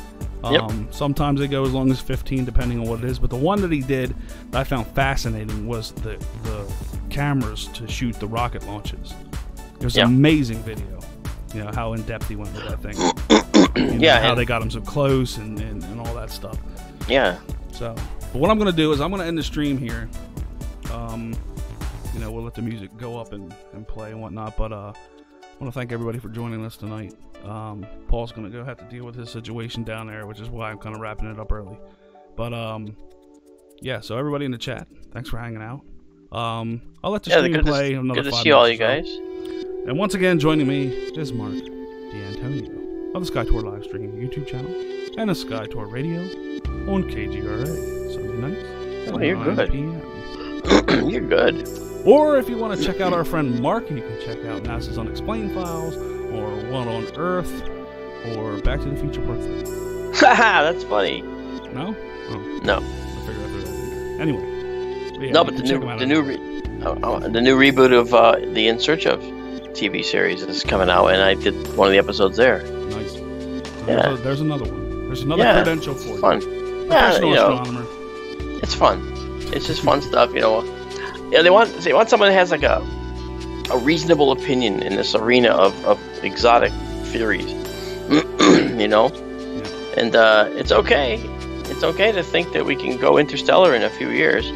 Sometimes they go as long as 15, depending on what it is. But the one that he did that I found fascinating was the cameras to shoot the rocket launches. It was an amazing video. How in depth he went with that thing. How they got him so close and all that stuff. Yeah. So, but what I'm going to do is I'm going to end the stream here. We'll let the music go up and play and whatnot. But I want to thank everybody for joining us tonight. Paul's going to have to deal with his situation down there, which is why I'm kind of wrapping it up early. But so everybody in the chat, thanks for hanging out. I'll let the stream play another 5 minutes. Good to see all you guys. And once again, joining me is Mark D'Antonio of the SkyTour live stream YouTube channel and the SkyTour radio on KGRA Sunday nights. Oh, you're good. PM. You're good. Or if you want to check out our friend Mark, you can check out NASA's Unexplained Files, or What on Earth, or Back to the Future Part 3. Haha, that's funny. No? Oh. No. I'll figure out that. Anyway, yeah, No, but the new reboot of the In Search of TV series is coming out, and I did one of the episodes there. Nice. Yeah. There's another one. There's another credential for you. Fun. Yeah, Professional astronomer. It's fun. It's just fun stuff, you know. Yeah, they want someone that has like a reasonable opinion in this arena of exotic theories, you know. Yeah. And it's okay. It's okay to think that we can go interstellar in a few years.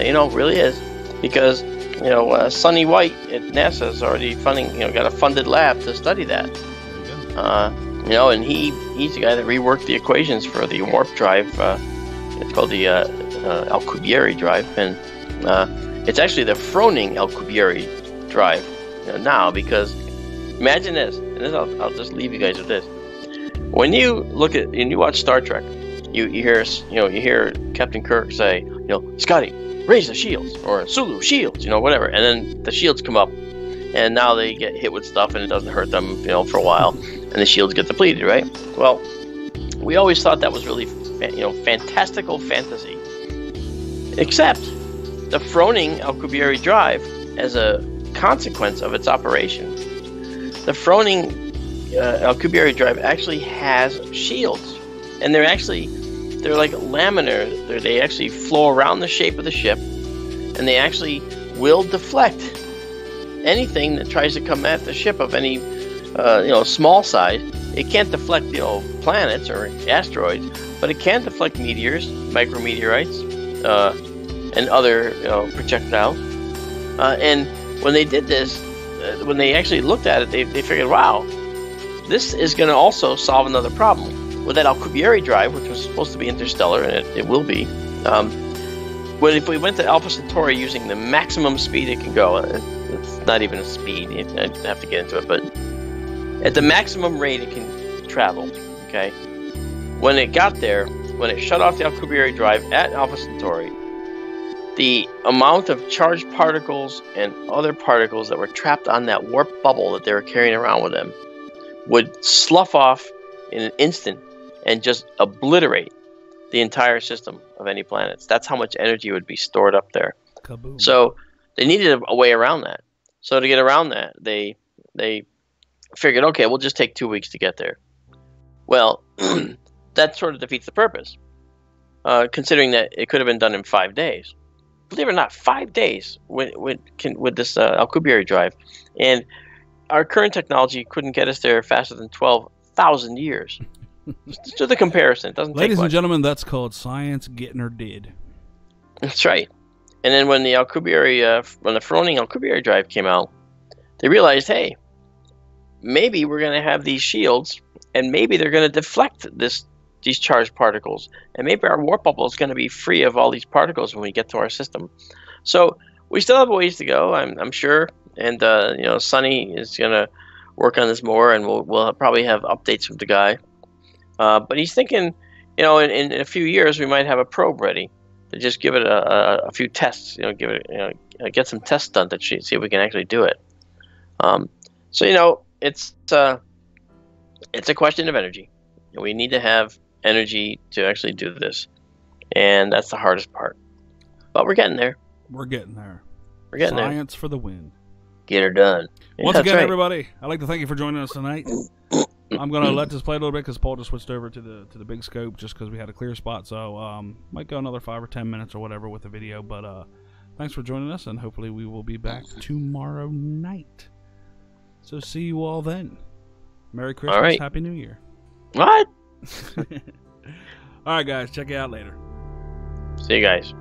You know, it really is, because you know Sonny White at NASA is already got a funded lab to study that. You know, and he's the guy that reworked the equations for the warp drive. It's called the Alcubierre drive, and it's actually the Froning Alcubierre drive now, because imagine this, and this I'll just leave you guys with this. When you watch Star Trek, you hear Captain Kirk say, you know, Scotty, raise the shields, or Sulu, shields, you know, whatever, and then the shields come up, and now they get hit with stuff, and it doesn't hurt them, you know, for a while, and the shields get depleted, right? Well, we always thought that was really, fantastical fantasy, except the Froning Alcubierre drive, as a consequence of its operation, the Froning Alcubierre drive actually has shields, and they're like laminar. They actually flow around the shape of the ship, and they actually will deflect anything that tries to come at the ship of any small size. It can't deflect planets or asteroids, but it can deflect meteors, micrometeorites, and other projectiles. And when they did this, when they actually looked at it, they figured, wow, this is going to also solve another problem. With that Alcubierre drive, which was supposed to be interstellar, and it will be, if we went to Alpha Centauri using the maximum speed it can go, it's not even a speed, I'd have to get into it, but at the maximum rate it can travel, okay? When it got there, when it shut off the Alcubierre drive at Alpha Centauri, the amount of charged particles and other particles that were trapped on that warp bubble that they were carrying around with them would slough off in an instant and just obliterate the entire system of any planets. That's how much energy would be stored up there. Kaboom. So they needed a way around that. So to get around that, they figured, okay, we'll just take 2 weeks to get there. Well, that sort of defeats the purpose, considering that it could have been done in 5 days. Believe it or not, 5 days with this Alcubierre drive, and our current technology couldn't get us there faster than 12,000 years. Just do the comparison. It doesn't Ladies take much. and gentlemen, that's called science getting her did. That's right. And then when the Froning Alcubierre drive came out, they realized, hey, maybe we're going to have these shields, and maybe they're going to deflect these charged particles, and maybe our warp bubble is going to be free of all these particles when we get to our system. So we still have a ways to go, I'm sure. And Sonny is going to work on this more, and we'll probably have updates from the guy. But he's thinking, in a few years we might have a probe ready to just give it a few tests. Get some tests done to see if we can actually do it. It's a question of energy. We need to have energy to actually do this, and that's the hardest part. But we're getting there. We're getting there. We're getting there. Science for the win. Get her done. Once again, everybody, I'd like to thank you for joining us tonight. I'm going to let this play a little bit because Paul just switched over to the big scope just because we had a clear spot. So might go another 5 or 10 minutes or whatever with the video. But thanks for joining us, and hopefully we will be back tomorrow night. So see you all then. Merry Christmas. All right. Happy New Year. What? All right, guys. Check you out later. See you guys.